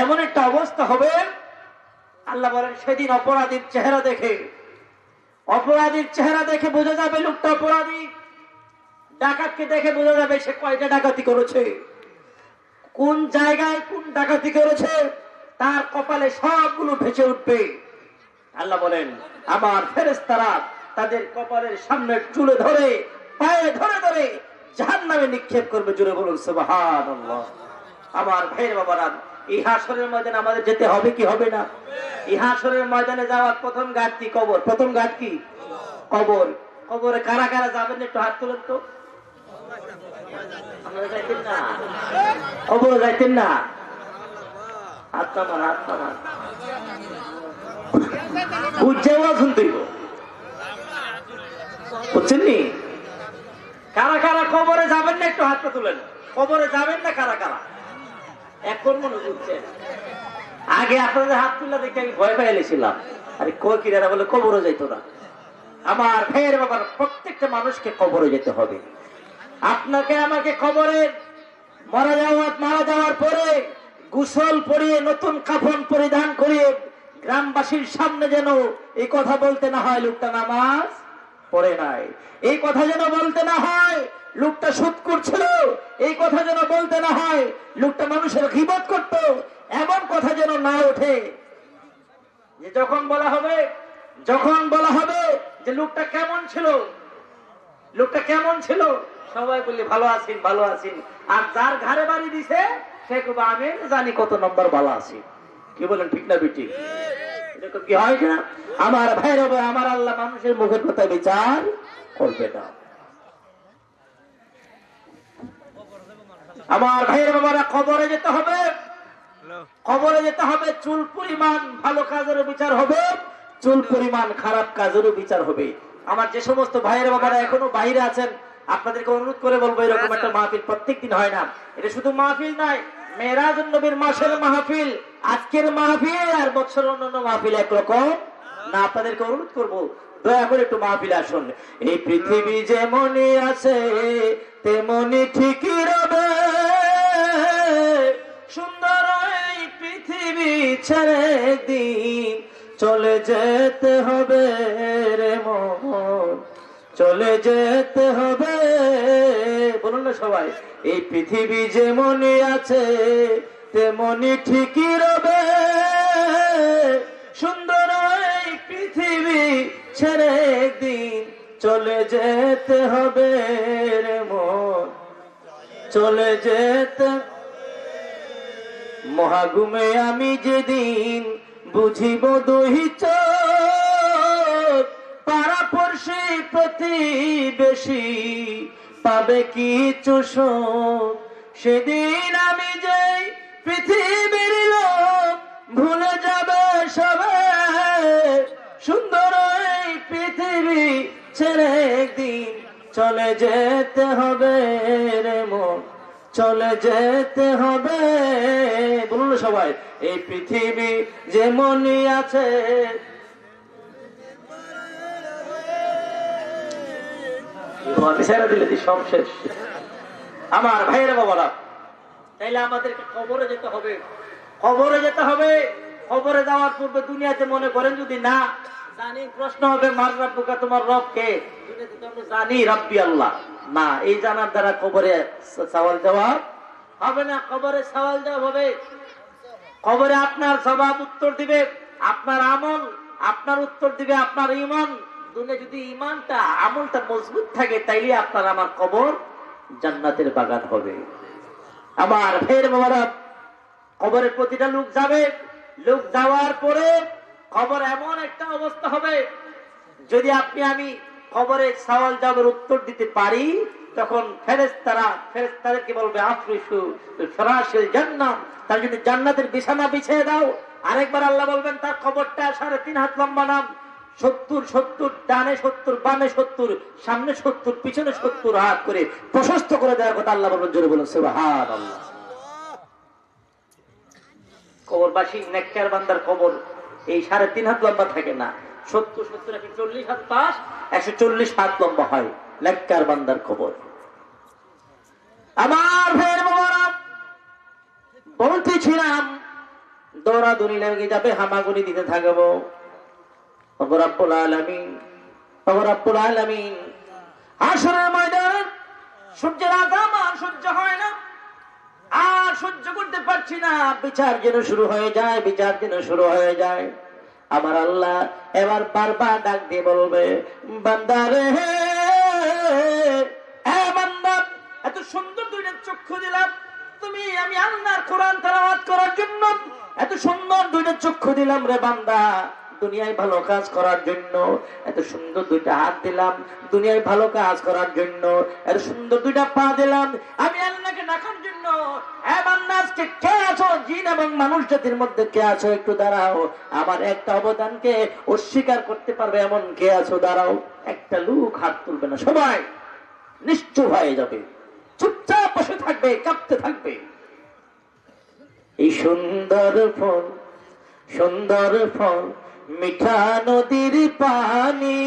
এমন একটা অবস্থা হবে, আল্লাহ বলেন সেদিন অপরাধীর চেহারা দেখে বোঝা যাবে লোকটা অপরাধী। ডাকাতকে দেখে বোঝা যাবে সে কয়টা ডাকাতি করেছে, কোন জায়গায় কোন ডাকাতি করেছে, তার কপালে সবগুলো ভেসে উঠবে। আল্লাহ বলেন আমার ফেরেশতারা তাদের কপালের সামনে চুলে ধরে পায়ে ধরে ধরে জাহান্নামে নিক্ষেপ করবে। জোরে বলুন সুবহানাল্লাহ। আমার ভাইয়ের বাবারা, এই হাসরের ময়দানে আমাদের যেতে হবে কি হবে না? এই হাসরের ময়দানে যাওয়ার প্রথম ঘাট কি? কবর। প্রথম ঘাট কি? কবর। কবরে কারা কারা যাবেন একটু হাত তোলেন তো। আপনারা যাইতেন না? কবরে যাইতেন না? হাত নামান, হাত নামান। বুঝছেও শুনতে বুঝছেন নি? কারা কারা কবরে যাবেন না একটু হাতটা তুলেন। কবরে যাবেন না কারা কারা? এখন মনে বুঝছেন। আগে আপনাদের হাত তুলে দেখে আমি ভয় পেয়ে এলেছিলাম, আরে কিরা বলে কবরে যাইতো না। আমার ভাইয়ের বাবার, প্রত্যেকটা মানুষকে কবরে যেতে হবে। আপনাকে আমাকে কবরে মারা যাওয়ার পরে গোসল পরিয়ে নতুন কাফন পরিধান করিয়ে গ্রামবাসীর সামনে যেন এই কথা বলতে না হয় লোকটা নামাজ পড়ে নাই, এই কথা যেন বলতে না হয় লোকটা সুদ করছিল, এই কথা যেন বলতে না হয় লোকটা মানুষের গীবত করত, এমন কথা যেন না ওঠে। যে যখন বলা হবে যে লোকটা কেমন ছিল, সবাই বললে ভালো আছেন ভালো আছেন, আর যার ঘরে বাড়ি দিছে সে কবে আমি জানি কত নম্বর ভালো আছি। কি বলেন ঠিক না বেটি? এরকম কি হয় না? আমার ভাইরা, আমার আল্লাহ মানুষের মুখের কথা বিচার করবে না। আমার ভাইয়ের বাবারা, কবরে যেতে হবে। চুল পরিমাণ ভালো কাজেরও বিচার হবে, চুল পরিমাণ খারাপ কাজেরও বিচার হবে। আমার যে সমস্ত ভাইয়ের বাবারা এখনো বাইরে আছেন, আপনাদেরকে অনুরোধ করে বলবো, এরকম একটা মাহফিল প্রত্যেকদিন হয় না। এটা শুধু মাহফিল নয়, মেরাজুন নবীর মাসের মাহফিল, আজকের মাহফিল আর বছর অন্যান্য মাহফিল একরকম না। আপনাদেরকে অনুরোধ করবো, দয়া করে একটু মাহফিল আসুন। এই পৃথিবী যেমনই আছে তেমনি ঠিকই রবে, সুন্দর এই পৃথিবী ছেড়ে দিন চলে যেতে হবে রে মন, চলে যেতে হবে। বলুন না সবাই, এই পৃথিবী যেমনই আছে তেমনি ঠিকই রবে, সুন্দর এই পৃথিবী ছেড়ে একদিন চলে যেতে হবে রে মন, চলে যেতে। মহাগুমে আমি যেদিন বুঝিব দুই চোখ, পাড়াপড়শি প্রতিবেশী পাবে কিছু শোক, সেদিন আমি যেই পৃথিবীর লোক ভুলে যাবে সবাই, সুন্দর এই পৃথিবী ছেড়ে একদিন চলে যেতে হবে রে মন, চলে যেতে হবে। বলুন সবাই, এই পৃথিবী যেমনই আছে ছেড়ে দিলে সব শেষ। আমার ভাইয়েরা বাবারা, তাইলে আমাদেরকে কবরে যেতে হবে। কবরে যাওয়ার পূর্বে দুনিয়াতে মনে করেন যদি না জানি, প্রশ্ন হবে মার রব্বুকা, তোমার রব কে? দুনিয়াতে তো আমরা জানি রব্বি আল্লাহ। না, এই জানার দ্বারা কবরে সওয়াল জবাব হবে না, কবরে সওয়াল জবাব হবে। কবরে আপনার জবাব উত্তর দিবে আপনার আমল, আপনার উত্তর দিবে আপনার ঈমান। দুনিয়া যদি ঈমানটা আমলটা মজবুত থাকে তাইলে আপনার আমার কবর জান্নাতের বাগান হবে। আমার ফের মোবারক, কবরে প্রতিটা লোক যাবে, লোক যাওয়ার পরে কবর এমন একটা অবস্থা হবে, যদি আপনি আমি কবরে সওয়াল জবাবের উত্তর দিতে পারি, তখন ফেরেশতাদেরকে বলবে আফরিশু ফিরাশিল জান্নাহ, তার জন্য জান্নাতের বিছানা বিছিয়ে দাও। আরেকবার আল্লাহ বলবেন তার কবরটা 3.5 হাত লম্বা নাম, 70 ডানে 70 বামে 70 সামনে 70 পিছনে 70 হাত করে প্রশস্ত করে দেওয়ার কথা আল্লাহ বলবেন। জোরে বলুন সুবহানাল্লাহ। কবরবাসী নেককার বান্দার কবর এই 3.5 হাত লম্বা থাকে না, 70 40 হাত পাশ 140 হাত লম্বা হয় নেককার বান্দার কবর। আমার ভাইয়ের মোবারক, বলতেছিলাম দৌড়াদৌড়ি লেগে যাবে, হামাগুড়ি দিতে থাকবো। ওগো রব্বুল আলামিন, ওগো রব্বুল আলামিন, হাশরের ময়দানে সূর্যের আযাব আর সহ্য হয় না, আর সহ্য করতে পারছি না, বিচার যেন শুরু হয়ে যায়, বিচার যেন শুরু হয়ে যায়। আমার আল্লাহ এবার বারবার ডাক দিয়ে বলবে, বান্দা রে, বান্দা, এত সুন্দর দুইটা চক্ষু দিলাম তুমি আমি আল্লাহর কোরআন তেলাওয়াত করার জন্য, এত সুন্দর দুইটা চক্ষু দিলাম রে বান্দা দুনিয়ায় ভালো কাজ করার জন্য, এত সুন্দর দুইটা হাত দিলাম দুনিয়ায় ভালো কাজ করার জন্য, এত সুন্দর দুইটা পা দিলাম আমি আল্লাহকে ডাকার জন্য। বান্দা, আজকে কে আছো? জিন এবং মানুষ জাতির মধ্যে কে আছো? একটু দাঁড়াও, আমার একটা অবদানকে অস্বীকার করতে পারবে এমন কে আছো? দাঁড়াও। একটা লোক হাত তুলবে না, সবাই নিশ্চুপ হয়ে যাবে, চুপচাপ বসে থাকবে, কাঁপতে থাকবে। এই সুন্দর ফল, সুন্দর ফল, মিঠা নদীর পানি,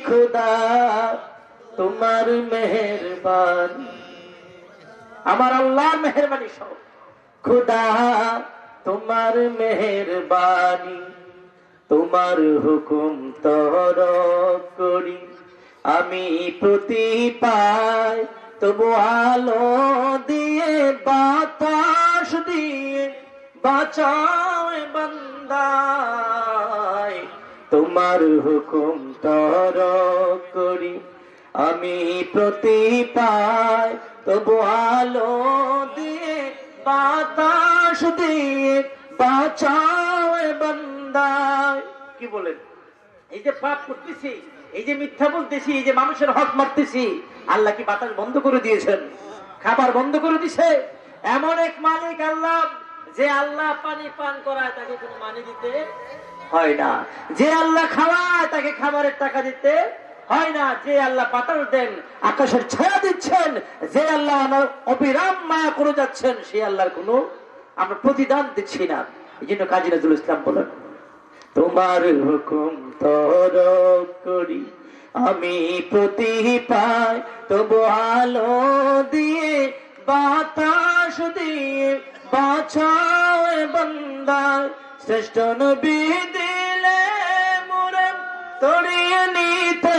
খোদা তোমার মেহেরবানি, আমার আল্লাহর মেহেরবানি সব, খোদা তোমার মেহেরবানি, তোমার হুকুম তরক করি আমি প্রতি পাই, তবু আলো দিয়ে বাতাস দিয়ে বাঁচাও বান্দায়, তোমার হুকুম তরক করি আমি প্রতি পাই, তবু আলো দিয়ে বাতাস দিয়ে বাঁচাও বান্দায়। কি বলেন? এই যে পাপ করতেছি, এই যে মিথ্যা বলতেছি, এই যে মানুষের হক মারতেছি, আল্লাহ কি বাতাস বন্ধ করে দিয়েছেন? খাবার বন্ধ করে দিছে? এমন এক মালিক আল্লাহ, যে আল্লাহ পানি পান করায় তাকে কোনো মানি দিতে হয় না, যে আল্লাহ খাওয়ায় তাকে খাবারের টাকা দিতে হয় না, যে আল্লাহ বাতাস দেন, আকাশের ছায়া দিচ্ছেন, যে আল্লাহ আমার অবিরাম মায়া করে যাচ্ছেন, সে আল্লাহর কোনো আমরা প্রতিদান দিচ্ছি না। এই জন্য কাজী নজরুল ইসলাম বলেন, তোমার হুকুম তরক করি আমি প্রতি পাই, তবু আলো দিয়ে বাতাস দিয়ে বাঁচাও বান্দা, শ্রেষ্ঠ নবী দিলে মোরে তড়িয়ে নিতে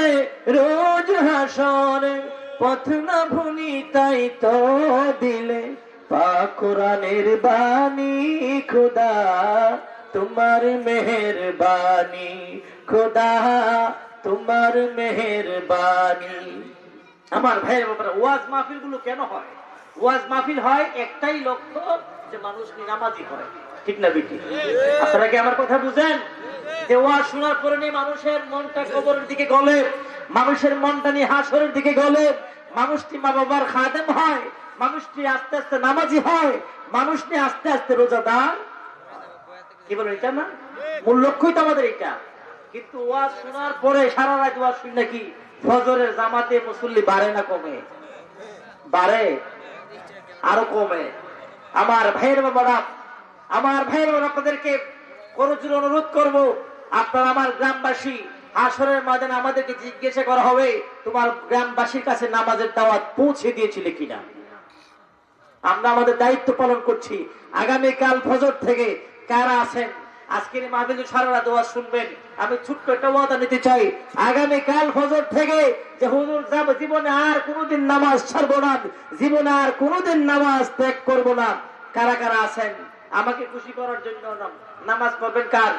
রোজ হাসরে, পথ না ভুলি তাই তো দিলে পাক কোরআনের বাণী, খোদা তোমার মেহেরবানি, খোদা তোমার মেহেরবানি। আমার ভাইয়ের ব্যাপারে ওয়াজ মাহফিল গুলো কেন হয়? ওয়াজ মাহফিল হয় একটাই লক্ষ্য, যে মানুষ নামাজি হয়, ঠিক না বেটি? আপনারা কি আমার কথা বুঝেন? যে ওয়াজ শোনার পরে মানুষের মনটা কবরের দিকে গলে, মানুষের মনটা নিয়ে হাসরের দিকে গলে, মানুষটি মা বাবার খাদেম হয়, মানুষটি আস্তে আস্তে নামাজি হয়, মানুষটি আস্তে আস্তে রোজাদার। কি বলেন? এটা না মূল লক্ষ্যই তো আমাদের এটা। কিন্তু ওয়াজ শোনার পরে সারা রাত ওয়াজ শুনি নাকি ফজরের জামাতে মুসল্লি বাড়ে না কমে? বাড়ে, আরো কমে। আমার ভাইয়ের বাবারা, আমার ভাইয়ের বাবা, আপনাদেরকে করজোর অনুরোধ করব, আপনারা আমার গ্রামবাসী, হাসরের ময়দানে আমাদেরকে জিজ্ঞাসা করা হবে তোমার গ্রামবাসীর কাছে নামাজের দাওয়াত পৌঁছে দিয়েছিলে কিনা। আমরা আমাদের দায়িত্ব পালন করছি। আগামীকাল ফজর থেকে কারা আছেন আজকের মাহফিল সারা রাত ওয়াজ শুনবেন। আমি ছোট্ট একটা ওয়াদা নিতে চাই, আগামী কাল ফজর থেকে যে হুজুর যাব জীবনে আর কোনোদিন নামাজ ছাড়বো না, জীবনে আর কোনোদিন নামাজ ত্যাগ করব না। কারা কারা আছেন আমাকে খুশি করার জন্য নামাজ পড়বেন? কার?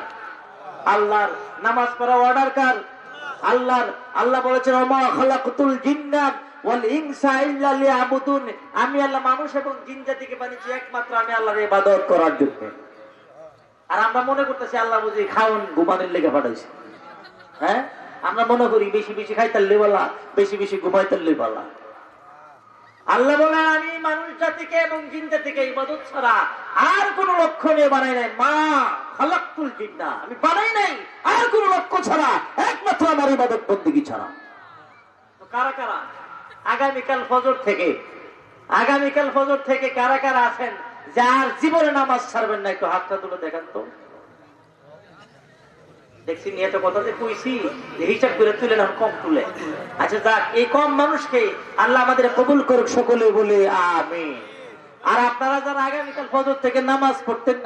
আল্লাহর। নামাজ পড়া অর্ডার কার? আল্লাহর। আল্লাহ বলেছেন ওমা খালাকতুল জিন্না ওয়াল ইনসা ইল্লা লিয়াবুদুন, আমি আল্লাহ মানুষ এবং জিন জাতিকে বানিয়েছি একমাত্র আমি আল্লাহর ইবাদত করার জন্য। আর আমরা মনে করতেছি আল্লাহ বুঝি খাওন ঘুমানোর লেগে পাঠাইছে। হ্যাঁ, আমরা মনে করি বেশি বেশি খাইতার লেবালা, বেশি বেশি ঘুমাইতার লেবালা। আল্লাহ বলে আমি মানুষ জাতিকে এবং জিন জাতিকে ইবাদত ছাড়া আর কোন লক্ষ্য নিয়ে বানাই নাই। মা খালাকতুল জিন্না, আমি বানাই নাই আর কোন লক্ষ্য ছাড়া, একমাত্র আমার ইবাদত বন্দেগী ছাড়া। তো কারা কারা আগামীকাল ফজর থেকে কারা কারা আছেন যার জীবনে নামাজ ছাড়বেন না? একটু হাতটা তুলে দেখান তো। দেখছি নিয়ে তো কথা যে কইছি হিসাব করে তুলে না, কম তুলে। আচ্ছা যাক, এই কম মানুষকে আল্লাহ আমাদের কবুল করুক সকলে বলে আমিন। আর আপনারা যারা আগামীকাল ফজর থেকে নামাজ পড়তেন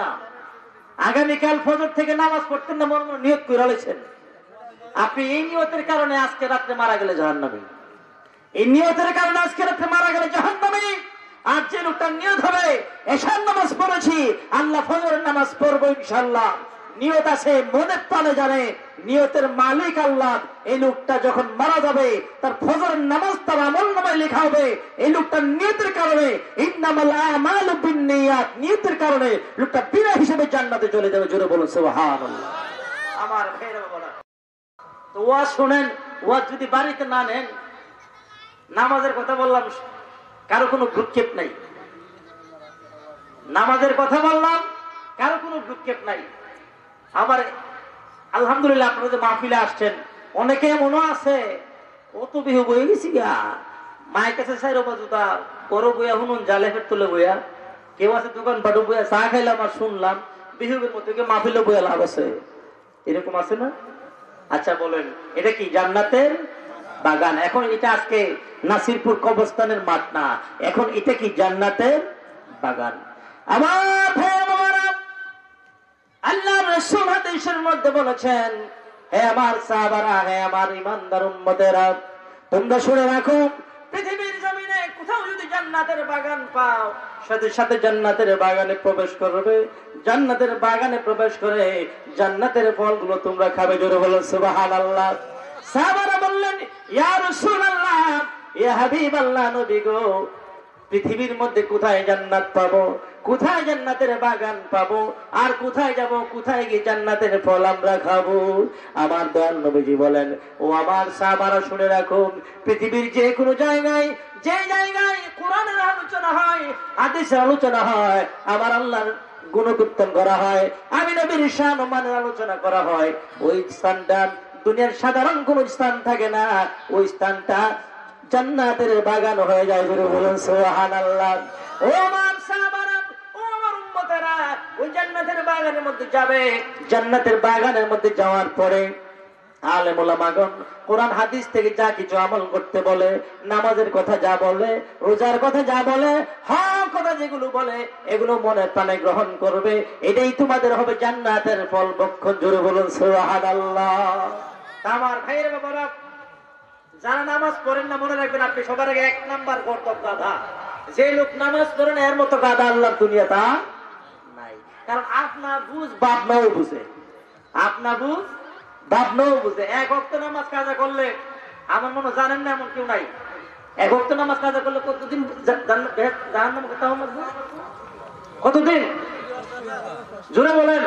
না, মনে মনে নিয়ত করে আলেছেন, আপনি এই নিয়তের কারণে আজকে রাত্রে মারা গেলে জাহান্নামী। আর যে লোকটা নিয়ত হবে এশার নামাজ পড়েছি, আল্লাহ ফজরের নামাজ পড়বো ইনশাআল্লাহ, নিয়ত আছে, মনে প্রাণে জানে নিয়তের মালিক আল্লাহ, এই লোকটা যখন মারা যাবে তার ফজরের নামাজ তার আমলনামায় লেখা হবে। এই লোকটার নিয়তের কারণে, ইন্নামাল আমালু বিন্নিয়াত, নিয়তের কারণে লোকটা বিনা হিসেবে জান্নাতে চলে যাবে। জোরে বলুন সুবহানাল্লাহ। আমার ভাইরা বাবারা, তো ওয়াজ শুনেন, ওয়াজ যদি বাড়িতে না নেন, নামাজের কথা বললাম, কারো কোনো ভ্রুক্ষেপ নাই। নামাজের কথা বললাম, কারো কোনো ভ্রুক্ষেপ নাই। আবার আলহামদুলিল্লাহ আপনারা যে মাহফিলে আসছেন, অনেকে মনে আছে ও তো বিহু বয়ে গেছি গা, মায়ের কাছে সাইরো বাজুতা করো বইয়া হুনুন জালে ফের তুলে বইয়া, কেউ আছে দোকান পাটু বইয়া চা খাইলাম আর শুনলাম, বিহুবের মধ্যে মাহফিলে বইয়া লাভ আছে, এরকম আছে না? আচ্ছা বলেন, এটা কি জান্নাতের বাগান? এখন এটা আজকে নাসিরপুর কবরস্থানের মাঠ না, এখন এটা কি জান্নাতের বাগান? আমার ভাইরা, আল্লাহ রাসূল হাদিসের মধ্যে বলেছেন, হে আমার সাহাবারা, হে আমার ঈমানদার উম্মতেরা, তোমরা শুনে রাখো, পৃথিবীর জমিনে কোথাও যদি জান্নাতের বাগান পাও, সাথে সাথে জান্নাতের বাগানে প্রবেশ করবে, জান্নাতের বাগানে প্রবেশ করে জান্নাতের ফলগুলো তোমরা খাবে। জোরে বলো সুবহানাল্লাহ। সাহাবারা বললেন, ইয়া রাসূলুল্লাহ, ইয়া হাবিবাল্লাহ, নবী গো, পৃথিবীর মধ্যে কোথায় জান্নাত পাবো, কোথায় জান্নাতের বাগান পাবো, আর কোথায় যাব, কোথায় গিয়ে জান্নাতের ফল আমরা খাবো? আমার দয়াল নবীজি বলেন, ও আমার সাহাবারা শুনে রাখো, পৃথিবীর যে কোনো জায়গায়, যে জায়গায় কোরআনের আলোচনা হয়, হাদিসের আলোচনা হয়, আমার আল্লাহর গুণকীর্তন করা হয়, আমি নবীর শান ও মানের আলোচনা করা হয়, ওই স্থানটা দুনিয়ার সাধারণ কোন স্থান থাকে না, ওই স্থানটা জান্নাতের বাগান হয়ে যায়। বলে বলুন সুবহানাল্লাহ। ও আমার সাহাবারা, ও আমার উম্মতেরা, ওই জান্নাতের বাগানের মধ্যে যাবে। জান্নাতের বাগানের মধ্যে যাওয়ার পরে আলেম ওলামাগণ কোরআন হাদিস থেকে যা কিছু আমল করতে বলে, নামাজের কথা যা বলে, রোজার কথা যা বলে, হক কথা যেগুলো বলে, এগুলো মনে প্রাণে গ্রহণ করবে। এটাই তোমাদের হবে জান্নাতের ফল ভক্ষণ। জোরে বলুন সুবহানাল্লাহ। আমার ভাইয়ের বাবারা, যারা নামাজ পড়েন না, মনে রাখবেন আপনি সবার আগে 1 নাম্বার গর্দব গাধা। যে লোক নামাজ পড়ে না, এর মতো গাধা আল্লাহর দুনিয়াতে নাই। কারণ আপনার বুঝ বাপ নাও বুঝে, আপনার বুঝ বাপ নাও বুঝে। 1 ওয়াক্ত নামাজ কাজা করলে, আমার মনে জানেন না এমন কেউ নাই, 1 ওয়াক্ত নামাজ কাজা করলে কতদিন জাহান্নাম কতদিন? জোরে বলেন।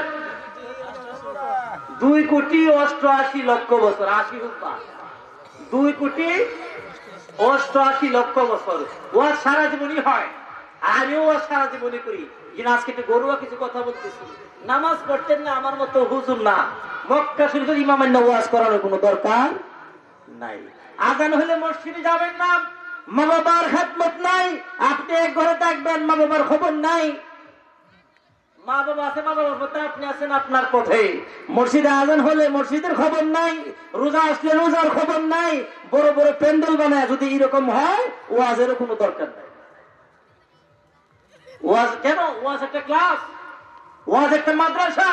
2,88,00,000 বছর। 80 রূপা 2,88,00,000 বছর। ও সারা জীবনই হয়, আমিও সারা জীবনই করি। আজকে একটু গরুয়া কিছু কথা বলতেছি, নামাজ পড়তেন না আমার মতো হুজুর না, মক্কা শরীফের ইমামের ওয়াজ করানোর কোনো দরকার নাই। আজান হলে মসজিদে যাবেন না, মা বাবার খেদমত নাই, আপনি এক ঘরে থাকবেন, মা বাবার খবর নাই। মা বাবা আছে, মা বাবার পথে, আপনি আছেন আপনার পথে। মসজিদে আজান হলে মসজিদের খবর নাই, রোজা আসলে রোজার খবর নাই। বড় বড় প্যান্ডেল বানায় যদি এরকম হয়, ওয়াজেরও কোনো দরকার নাই। ওয়াজ কেন? ওয়াজ একটা ক্লাস, ওয়াজ একটা মাদ্রাসা,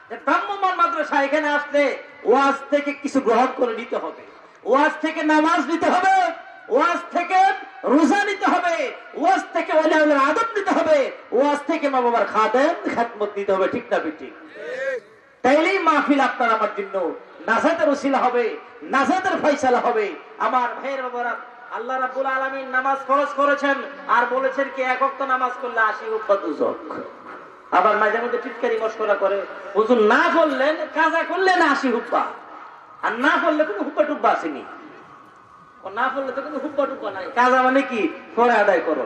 যে ভ্রাম্যমাণ মাদ্রাসা এখানে আসলে ওয়াজ থেকে কিছু গ্রহণ করে নিতে হবে, ওয়াজ থেকে নামাজ নিতে হবে, ওয়াজ থেকে রোজা নিতে হবে, ওয়াজ থেকে ওলিয়াউলের আদব নিতে হবে, ওয়াজ থেকে মা বাবার খাদেম খেদমত নিতে হবে। ঠিক না ঠিক? তাইলেই মাহফিল আপনার আমার জন্য নাজাতের ওসিলা হবে, নাজাতের ফয়সালা হবে। আমার ভাইয়ের বাবারা, আল্লাহ রাব্বুল আলামিন নামাজ ফরজ করেছেন আর বলেছেন কি এক ওয়াক্ত নামাজ করলে 80 হুব্বা দুজক। আবার মাঝে মধ্যে টিটকারি মশকরা করে, হুজুর না বললেন কাজা করলেন 80 হুব্বা, আর না বললে কোনো হুব্বা টুব্বা আসেনি। না বললে তো কোনো হুব্বা টুব্বা নাই। কাজা মানে কি? পরে আদায় করো।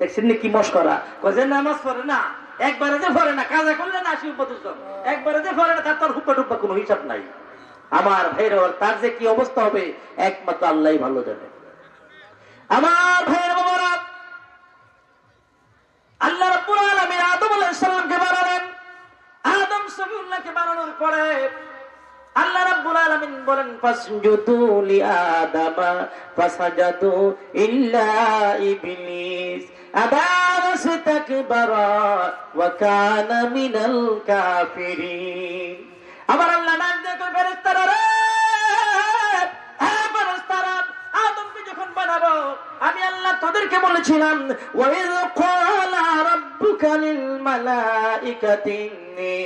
দেখছেন কি মশকরা? যে নামাজ পড়ে না, একবারে যে পড়ে না, কাজা করলে না 80 হুব্বা দুজক, একবারে যে পড়ে না তার হুব্বা টুব্বা কোনো হিসাব নাই। আমার ভাইরা, তার যে কি অবস্থা হবে একমাত্র আল্লাহই ভালো জানে। আমার ভাইয়ের বাবারা, আল্লাহ রাব্বুল আলামিন আদম আলাইহিস সালামকে বানালেন। আদম সফিউল্লাহকে বানানোর পরে আল্লাহ রাব্বুল আলামিন বলেন ফাসজুদু লিআদামা ফাসাজাদু ইল্লা ইবলিস আবা ওয়াসতাকবারা ওয়া কানা মিনাল কাফিরিন। আমার আল্লাহ ডাক দিয়ে কই, ফেরেশতারা রে, হ্যাঁ ফেরেশতারা, আদমকে যখন বানাবো আমি আল্লাহ তোদেরকে বলেছিলাম ওয়াইয ক্বালা রাব্বুকা লিল মালাইকাতি ইন্নী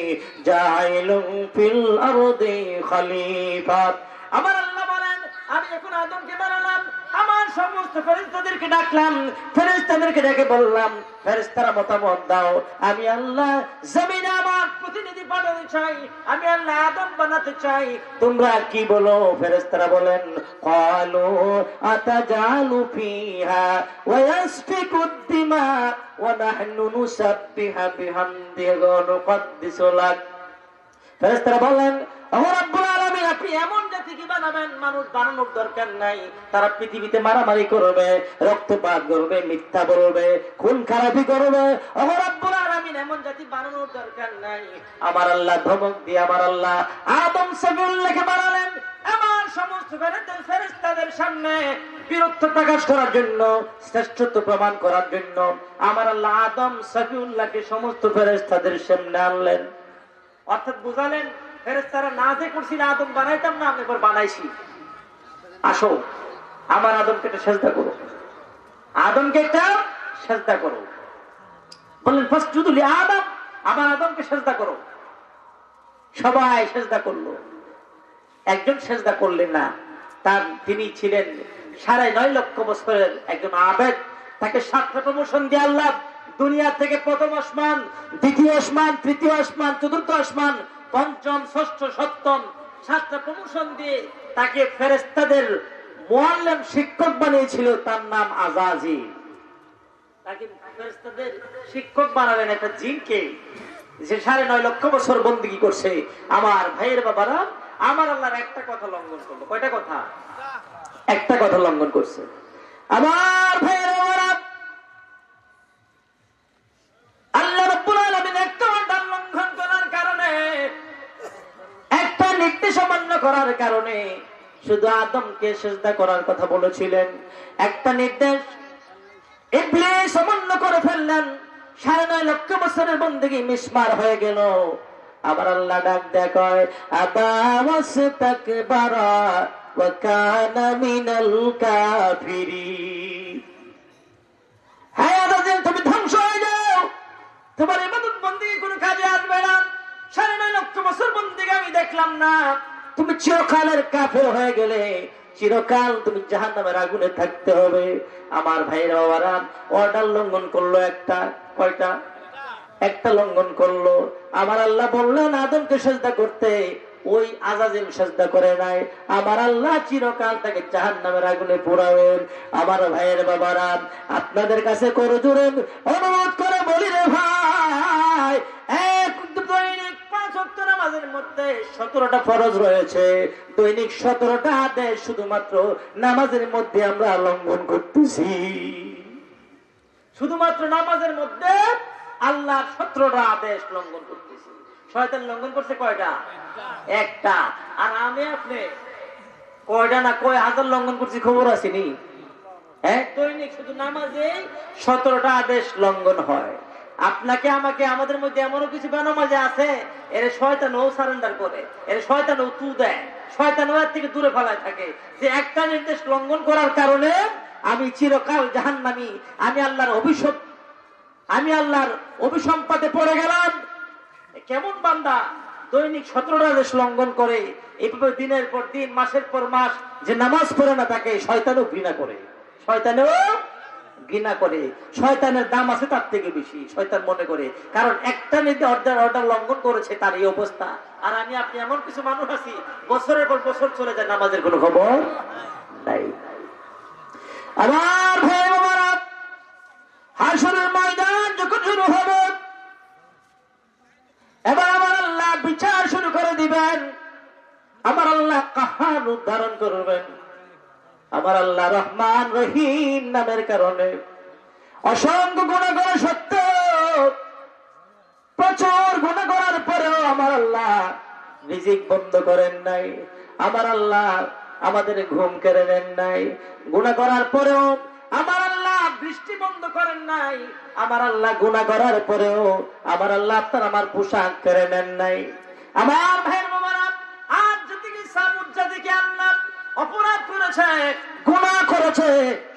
জাইলুন ফিল আরদি খলিফা। আমার আল্লাহ বলেন আমি যখন আদমকে বানালাম আমার সমস্ত ফেরেশতাদেরকে ডাকলাম, ফেরেশতাদেরকে ডেকে বললাম ফেরেশতারা মতামত দাও, আমি আল্লাহ জমিনে আমার প্রতিনিধি পাঠাতে চাই, আমি আল্লাহ আদম বানাতে চাই, তোমরা কি বলো? ফেরেশতারা বলেন ক্বালু আতাজালু ফিহা ওয়া ইয়াসফিকুদ দিমা ওয়া নাহনু নুসাব্বিহু বিহামদিহি ওয়া নুকদ্দিসু লাক। ফেরেশতারা বলেন ও রব্বুল আলামিন, আপনি এমন জাতি কি বানাবেন মানুষ বানানোর দরকার নাই, তারা পৃথিবীতে মারামারি করবে, রক্তপাত করবে, মিথ্যা বলবে, খুন খারাপি করবে। ও রব্বুল আলামিন, এমন জাতি বানানোর দরকার নাই। আমার আল্লাহ ধমক দিয়ে আমার আল্লাহ আদম সফিউল্লাহকে বানালেন। আমার সমস্ত ফেরেশতাদের সামনে বীরত্ব প্রকাশ করার জন্য, শ্রেষ্ঠত্ব প্রমাণ করার জন্য আমার আল্লাহ আদম সফিউল্লাহকে সমস্ত ফেরেশতাদের সামনে আনলেন। অর্থাৎ বুঝালেন ফেরেশতারা না যে করছিল আদম বানাইতাম না, আমি এবার বানাইছি, আসো আমার আদমকে একটা সেজদা করো, আদমকে একটা সেজদা করো। বললেন ফাসজুদু লিআদম, আমার আদমকে সেজদা করো। সবাই সেজদা করলো, একজন সেজদা করলেন না। তিনি ছিলেন 9.5 লক্ষ বছরের একজন আবেদ। তাকে 7টা প্রমোশন দিয়ে আল্লাহ দুনিয়া থেকে প্রথম আসমান, দ্বিতীয় আসমান, তৃতীয় আসমান, চতুর্থ আসমান, পঞ্চম, ষষ্ঠ, সপ্তম 7টা প্রমোশন দিয়ে তাকে ফেরেশতাদের মুআল্লিম শিক্ষক বানিয়েছিল। তার নাম আযাজিল। তাকে ফেরেশতাদের শিক্ষক বানালেন একটা জিনকে, যে 9.5 লক্ষ বছর বন্দেগী করছে। আমার ভাইয়ের বাবারা, আমার আল্লাহর একটা কথা লঙ্ঘন করলো। কয়টা কথা? একটা কথা লঙ্ঘন করছে। আমার ভাইয়ের বাবারা, আল্লাহ রাব্বুল আলামিন একটা অর্ডার লঙ্ঘন করার কারণে, একটা নির্দেশ অমান্য করার কারণে শুধু আদমকে সিজদা করার কথা বলেছিলেন। একটা নির্দেশ ইবলিস অমান্য করে ফেললেন। 9.5 লক্ষ বছরের বন্দেগী মিসমার হয়ে গেল। আবার আল্লাহ ডাক দেয় কয় আবা ওয়াসতাকবারা ওয়া কানা মিনাল কাফিরিন। হ্যাঁ আযাজিল, তুমি ধ্বংস হয়ে যাও, তোমার ইবাদত বন্দেগী কোনো কাজে আসবে না। 9.5 লক্ষ বছর বন্দেগী আমি দেখলাম না, তুমি চিরকালের কাফের হয়ে গেলে, চিরকাল তুমি জাহান্নামের আগুনে থাকতে হবে। আমার ভাইয়েরা বাবারা, অর্ডার লঙ্ঘন করলো একটা। কয়টা? একটা লঙ্ঘন করলো। আমার আল্লাহ বললেন আদমকে সেজদা করতে, ওই আযাজিল সেজদা করে নাই। আমার আল্লাহ চিরকাল তাকে জাহান্নামের আগুনে পোড়াবেন। আমার ভাইয়ের বাবারা, আপনাদের কাছে করজোরে অনুরোধ করে বলি রে ভাই, দৈনিক 5 ওয়াক্ত নামাজের মধ্যে 17টা ফরজ রয়েছে, দৈনিক 17টা আদেশ শুধুমাত্র নামাজের মধ্যে আমরা লঙ্ঘন করতেছি। শুধুমাত্র নামাজের মধ্যে আল্লাহর 17টা আদেশ লঙ্ঘন করতেছি। শয়তান লঙ্ঘন করছে কয়টা? একটা। আর আমি আপনি কয়টা না কয় হাজার লঙ্ঘন করছি খবর আসেনি? দৈনিক শুধু নামাজে 17টা আদেশ লঙ্ঘন হয়। আপনাকে আমাকে আমাদের মধ্যে এমনও কিছু বেনামাজি আছে, এর শয়তানও সারেন্ডার করে, এর শয়তানও তু দেয়, শয়তানও এর থেকে দূরে ফেলায় থাকে যে একটা নির্দেশ লঙ্ঘন করার কারণে আমি চিরকাল জাহান্নামী, আমি আল্লাহর অভিসম্পাদে পড়ে গেলাম। কেমন বান্দা দৈনিক 17টা আদেশ লঙ্ঘন করে, এইভাবে দিনের পর দিন মাসের পর মাস যে নামাজ পড়ে না, তাকে শয়তানও ঘৃণা করে, শয়তানের দাম আছে তার থেকে বেশি, শয়তান মনে করে, কারণ একটা অর্ডার লঙ্ঘন করেছে তার এই অবস্থা। আর আমি আপনি এমন কিছু মানুষ আছি বছরের পর বছর চলে যায়, নামাজের কোনো খবর নাই। আমার ভাই বাবারা, হাসরের ময়দান যখন শুরু হবে, এবার আমার আল্লাহ বিচার শুরু করে দিবেন, আমার আল্লাহ কাহার উদ্ধারণ করবেন। আমার আল্লাহ রহমান রহিম নামের কারণে অসংখ্য গুনাহ করা সত্ত্বেও, প্রচুর গুনাহ করার পরেও আমার আল্লাহ রিজিক বন্ধ করেন নাই, আমার আল্লাহ আমাদের ঘুম কেড়ে নেন নাই। গুনাহ করার পরেও আমার আল্লাহ বৃষ্টি বন্ধ করেন নাই, আমার আল্লাহ গুনাহ করার পরেও আমার আল্লাহ আপনার আমার পোশাক কেড়ে নেন নাই। আমার ভাইয়ের বাবারা, আজ যদি সামুদ জাতিকে আল্লাহ অপরাধ করেছে, গুনাহ করেছে,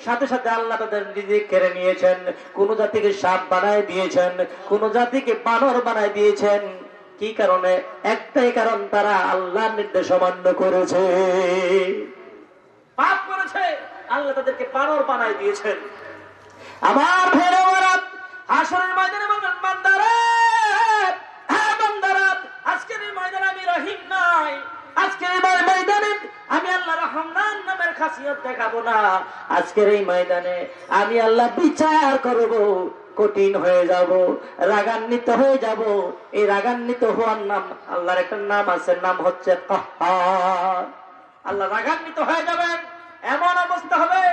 সাথে সাথে আল্লাহ তাদের রিজিক কেড়ে নিয়েছেন। কোন জাতিকে সাপ বানায় দিয়েছেন, কোন জাতিকে বানর বানায় দিয়েছেন। কি কারণে? একটাই কারণ, তারা আল্লাহর নির্দেশ অমান্য করেছে, পাপ করেছে, আল্লাহ তাদেরকে বানর বানায় দিয়েছেন। আমার ভাইরা, হাসরের ময়দানে বলবেন, বান্দারা, হ্যাঁ বান্দারা, আজকের এই ময়দানে আমি রহিম নাই, আজকের এই ময়দানে আমি আল্লাহ রহমান নামের খাসিয়ত দেখাবো না, আজকের এই ময়দানে আমি আল্লাহ বিচার করব, কঠিন হয়ে যাব, রাগান্বিত হয়ে যাব। এই রাগান্বিত হওয়ার নাম, আল্লাহর একটা নাম আছে, নাম হচ্ছে কাহ্হার। আল্লাহ রাগান্বিত হয়ে যাবেন, এমন অবস্থা হবে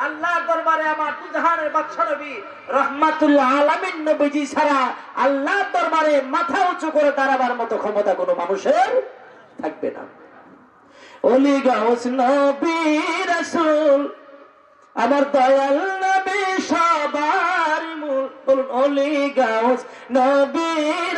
আল্লাহর দরবারে আমার দুজাহানের বাদশা নবী রাহমাতুল্লাহ আলামিন নবীজি ছাড়া আল্লাহর দরবারে মাথা উঁচু করে দাঁড়াবার মতো ক্ষমতা কোনো মানুষের থাকবে না। ওলি গাউস নবী রাসূল, আমার দয়াল নবী সবার মূল, বলুন ওলি গাউস নবী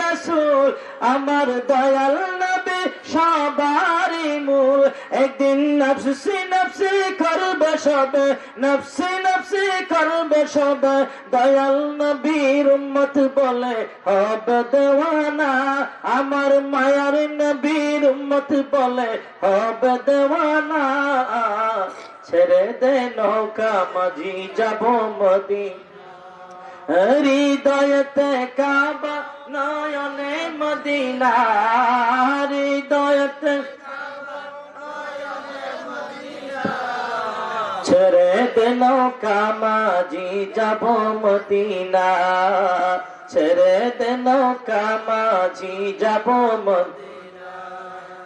রাসূল, আমার দয়াল নবী সবার মূল। একদিন নফসি নফসি করবে সবে, নফসি নফসি করবে সবে, দয়াল নবীর উম্মত বলে হবে দেওয়ানা, আমার মায়ার নবীর উম্মত বলে হবে দেওয়ানা। ছেড়ে দে নৌকা মাঝি যাব মদিনা, হৃদয়তে কাবা নয়নে মদিনা, হৃদয়তে ছেড়ে দে নৌকা মাঝি যাব মদিনা, ছেড়ে দে নৌকা মাঝি যাব মদিনা।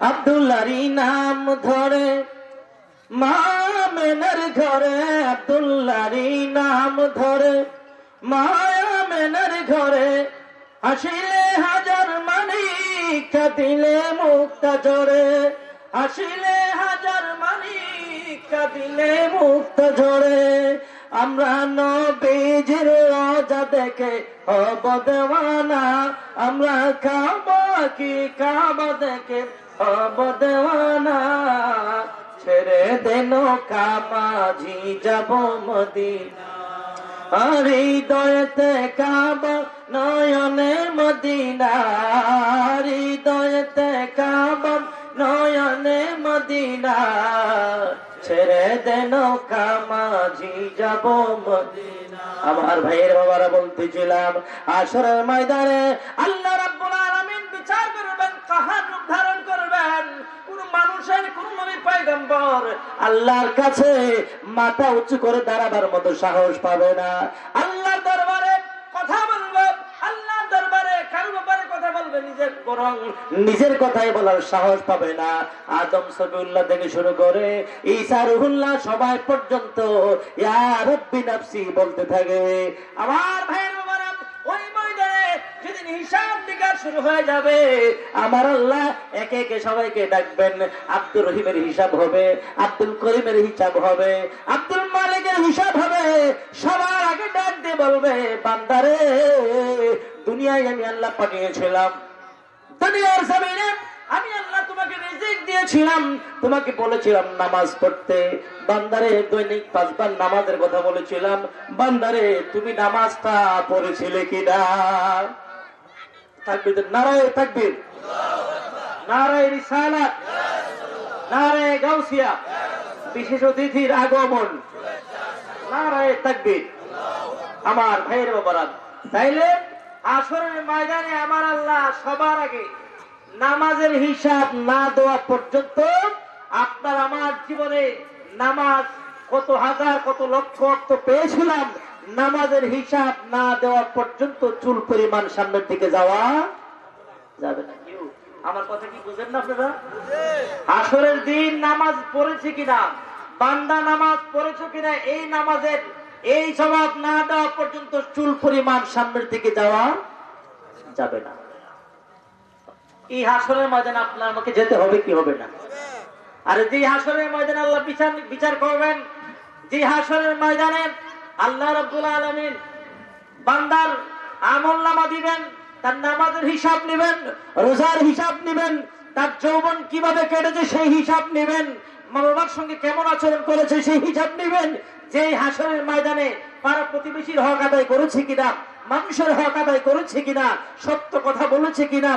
আব্দুল্লাহর নাম ধরে মা মেনার ঘরে, আব্দুল্লাহর নাম ধরে মা মেনার ঘরে, হাসিলে হাজার মানিক, কাঁদিলে মুক্তা ঝরে, হাসিলে হাজার মানিক, কাঁদিলে মুক্তা ঝরে। আমরা নবীজির রোজা দেখে হব দেওয়ানা, আমরা কাবা দেখে হব দেওয়ানা। ছেড়ে দে নৌকা মাঝি যাব মদিনা, হৃদয়তে কাবা নয়নে মদিনা, হৃদয়তে কাবা নয়নে মদিনা। ছেড়ে দে নৌকা মাঝি যাব মদিনা। আমার ভাইয়ের বাবারা, বলতেছিলাম হাসরের ময়দানে আল্লাহ রাব্বুল আলামিন বিচার করবেন, কাহার রূপ ধারণ করবেন। কোন মানুষের, কোন নবী পয়গম্বর আল্লাহর কাছে মাথা উঁচু করে দাঁড়াবার মতো সাহস পাবে না। আল্লাহর দরবারে কথা বলবে, আল্লাহর দরবারে কারো ব্যাপারে কথা বলবে, নিজের কথাই বলার সাহস পাবে না। আদম সফিউল্লাহ থেকে শুরু করে ঈসা রুহুল্লাহ সবাই পর্যন্ত ইয়া রাব্বি নাফসি বলতে থাকে। আমার ভাইয়ের বাবারা, ওই ময়দানে যেদিন হিসাব নিকাশ শুরু হয়ে যাবে, আমার আল্লাহ একে একে সবাইকে ডাকবেন। আব্দুর রহিমের হিসাব হবে, আব্দুল করিমের হিসাব হবে, আব্দুল মালিকের হিসাব হবে। সবার আগে ডাক দিয়ে বলবে, বান্দারে দুনিয়ায় আমি আল্লাহ পাঠিয়েছিলাম, দুনিয়ার জমিনে আমি আল্লাহ তোমাকে রিজিক দিয়েছিলাম, তোমাকে বলেছিলাম নামাজ পড়তে, বান্দারে দৈনিক 5 বার নামাজের কথা বলেছিলাম, বান্দারে তুমি নামাজটা পড়েছিলে কিনা? তাকবীর, নারায়ে তাকবীর, নারায়ে রিসালাত, নারায়ে গাউসিয়া, বিশেষ অতিথির আগমন, নারায়ে তাকবীর। আমার ভাইয়ের বাবারা, তাইলে আসরের ময়দানে আমার আল্লাহ সবার আগে নামাজের হিসাব না দেওয়া পর্যন্ত, আপনার আমার জীবনে নামাজ কত হাজার কত লক্ষ অর্থ পেয়েছিলাম, নামাজের হিসাব না দেওয়া পর্যন্ত চুল পরিমাণ সামনের দিকে যাওয়া যাবে না। আমার কথা কি বুঝেন না আপনারা? আসরের দিন নামাজ পড়েছে কিনা, বান্দা নামাজ পড়েছো কিনা, এই নামাজের এই জবাব না দেওয়া পর্যন্ত চুল পরিমাণ সামনের দিকে যাওয়া যাবে না। এই হাসরের ময়দানে আপনার আমাকে যেতে হবে কি হবে না? আর যে হাসরের ময়দানে আল্লাহ বিচার করবেন, যে হাসরের ময়দানে আল্লাহ রাব্বুল আলামিন বান্দার আমলনামা দিবেন, তার নামাজের হিসাব নেবেন, রোজার হিসাব নেবেন, তার যৌবন কিভাবে কেটেছে সেই হিসাব নেবেন, মা বাবার সঙ্গে কেমন আচরণ করেছে সেই হিসাব নেবেন। যে হাসরের ময়দানে পাড়া প্রতিবেশীর হক আদায় করেছে কিনা, মানুষের হক আদায় করেছে কিনা, সত্য কথা বলেছে কিনা,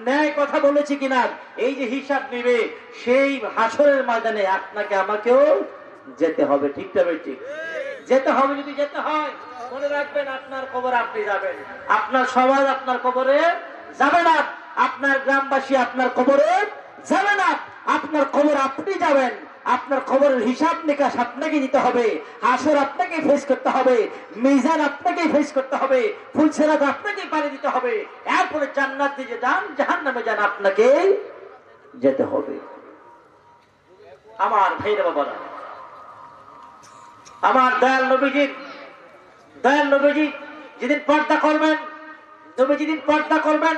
ন্যায় কথা বলেছে কিনা, এই যে হিসাব নেবে, সেই হাসরের ময়দানে আপনাকে আমাকেও যেতে হবে। ঠিক তবে ঠিক যেতে হবে। যদি যেতে হয় মনে রাখবেন, আপনার কবর আপনি যাবেন, আপনার সমাজ আপনার কবরে যাবে না, আপনার গ্রামবাসী আপনার কবরে যাবে না, আপনার কবর আপনি যাবেন। আপনার খবরের হিসাব নিকাশ আপনাকে দিতে হবে, হাসর আপনাকে ফেস করতে হবে, মিজান আপনাকে ফেস করতে হবে, ফুলসেরাত আপনাকে পানি দিতে হবে, এরপরে জান্নাত দিয়ে যান, জাহান্নামে যান, আপনাকে যেতে হবে। আমার ভাইরা বাবারা, আমার দয়াল নবীজি যেদিন পর্দা করবেন, নবী যেদিন পর্দা করবেন,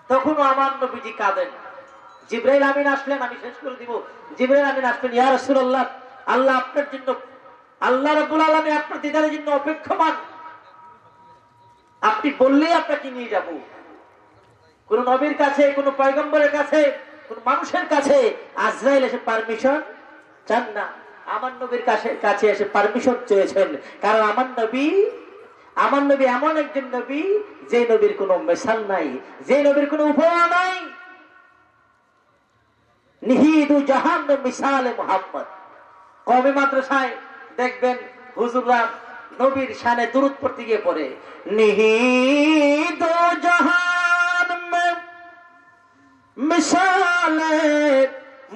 তখনও আমার নবীজি কাঁদেন। জিবরাইল আমিন আসলেন, আমি শেষ করে দিব। জিবরাইল আমিন আসলেন, ইয়া রাসূলুল্লাহ, আল্লাহ আপনার জন্য, আল্লাহ রাব্বুল আলামিন আপনার দিদারের জন্য অপেক্ষমান, আপনি বললেই আপনাকে নিয়ে যাব। কোন নবীর কাছে, কোন পয়গম্বরের কাছে, কোন মানুষের কাছে আজরাইল এসে পারমিশন চান না, আমার নবীর কাছে এসে পারমিশন চেয়েছেন। কারণ আমার নবী এমন একজন নবী, যে নবীর কোনো মিসাল নাই, যে নবীর কোনো উপমা নাই। নিহিদু জাহান মিসালে মুহাম্মদ। কওমি মাদ্রাসায় দেখবেন হুজুররা নবীর শানে দুরূদ পড়তে গিয়ে পড়ে, নিহিদু জাহান মে মিসালে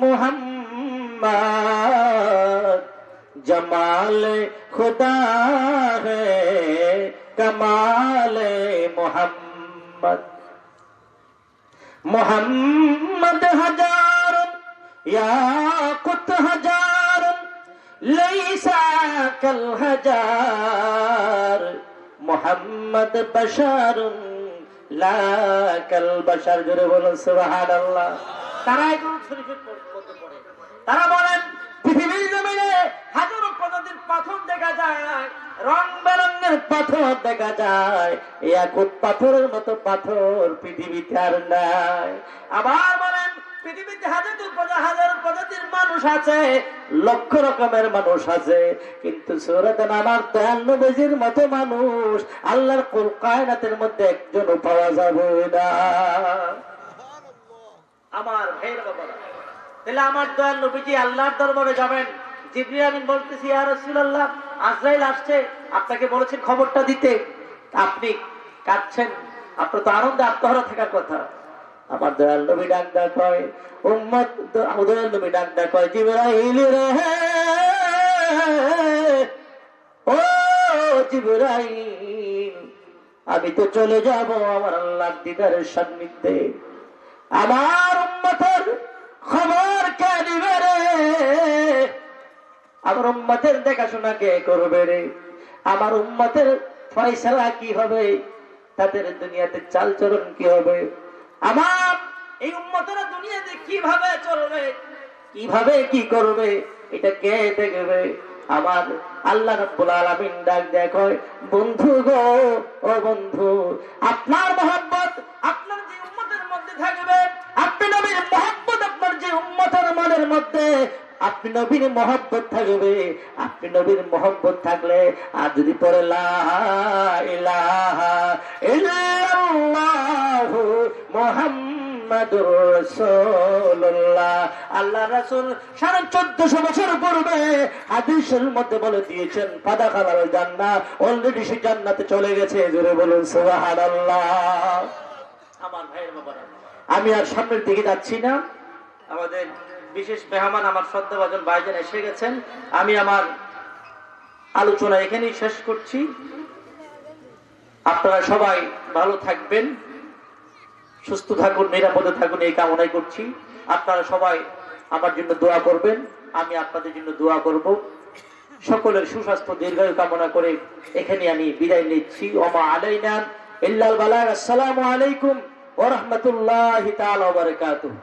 মুহাম্মদ, জমালে খুদা হে কমালে মুহাম্মদ, মুহাম্মদ হাজার याकुत हजार लैसा कल हजार, मोहम्मद बशर ला कल बशर। জোরে বলুন সুবহানাল্লাহ। তারা দুরূদ শরীফের মধ্যে পড়ে, তারা বলেন পৃথিবীর জমিনে হাজারো প্রজাতির পাথর দেখা যায়, রং বেরঙের পাথর দেখা যায়, ইয়াকুত পাথরের মতো পাথর পৃথিবীতে আর নাই। আবার বলেন পৃথিবীতে হাজার প্রজাতির মানুষ আছে, লক্ষ রকমের মানুষ আছে, কিন্তু সূরাতে আমার দয়াল নবীর মতো মানুষ আল্লাহর কুল কায়নাতের মধ্যে একজনও পাওয়া যাবে না। আমার ভাইয়ের বাবারা, তাহলে আমার দয়াল নবীজি আল্লাহর দরবারে যাবেন। জিবরিল আমিন বলতেছি, ইয়া রাসূলুল্লাহ, আজরাইল আসছে, আপনাকে বলেছেন খবরটা দিতে, আপনি কাঁদছেন, আপনার তো আনন্দে আত্মহারা থাকার কথা। আমার দয়াল নবী ডাকদা কয়, উম্মত, দয়াল নবী ডাকদা কয়, জিবরাইল রে, ও জিবরাইল, আমি তো চলে যাব আমার আল্লাহর দিদারের সান্নিধ্যে, আমার উম্মতের খবর কে নিবে রে, আমার উম্মতের দেখাশোনা কে করবে রে, আমার উম্মতের ফয়সালা কি হবে, তাদের দুনিয়াতে চালচরণ কি হবে, আমার এই উম্মতেরা দুনিয়াতে কিভাবে চলবে, কিভাবে কি করবে, এটা কে দেখবে? আমার আল্লাহ রাব্বুল আলামিন ডাক দেখো, বন্ধু গো, ও বন্ধু, আপনার মহব্বত আপনার যে উম্মতের মধ্যে থাকবে, আপনি নবীর মহব্বত আপনার যে উম্মতের মনের মধ্যে, আপনি নবীর মহব্বত থাকবে, আপনি নবীর মহব্বত থাকলে আর যদি পড়ে লা ইলাহা ইল্লাল্লাহু মুহাম্মাদুর রাসূলুল্লাহ, আল্লাহ রাসূল 1450 বছর পূর্বে হাদিসের মধ্যে বলে দিয়েছেন ফাদাখালাল জান্নাহ, অলরেডি সে জান্নাতে চলে গেছে। জোরে বলুন সুবহানাল্লাহ। আমার ভাইয়ের বাবারা, আমি আর সামনের দিকে যাচ্ছি না, আমাদের বিশেষ মেহমান আমার শ্রদ্ধাভাজন ভাইজান এসে গেছেন। আমি আমার আলোচনা এখানেই শেষ করছি। আপনারা সবাই ভালো থাকবেন, সুস্থ থাকুন, নিরাপদে থাকুন, এই কামনাই করছি। আপনারা সবাই আমার জন্য দোয়া করবেন, আমি আপনাদের জন্য দোয়া করব। সকলের সুস্বাস্থ্য দীর্ঘায়ু কামনা করে এখানে আমি বিদায় নিচ্ছি। ওমা আলাইনা ইল্লাল বালাগ। আসসালামু আলাইকুম ওয়া রাহমাতুল্লাহি তাআলা ওয়া বারাকাতুহু।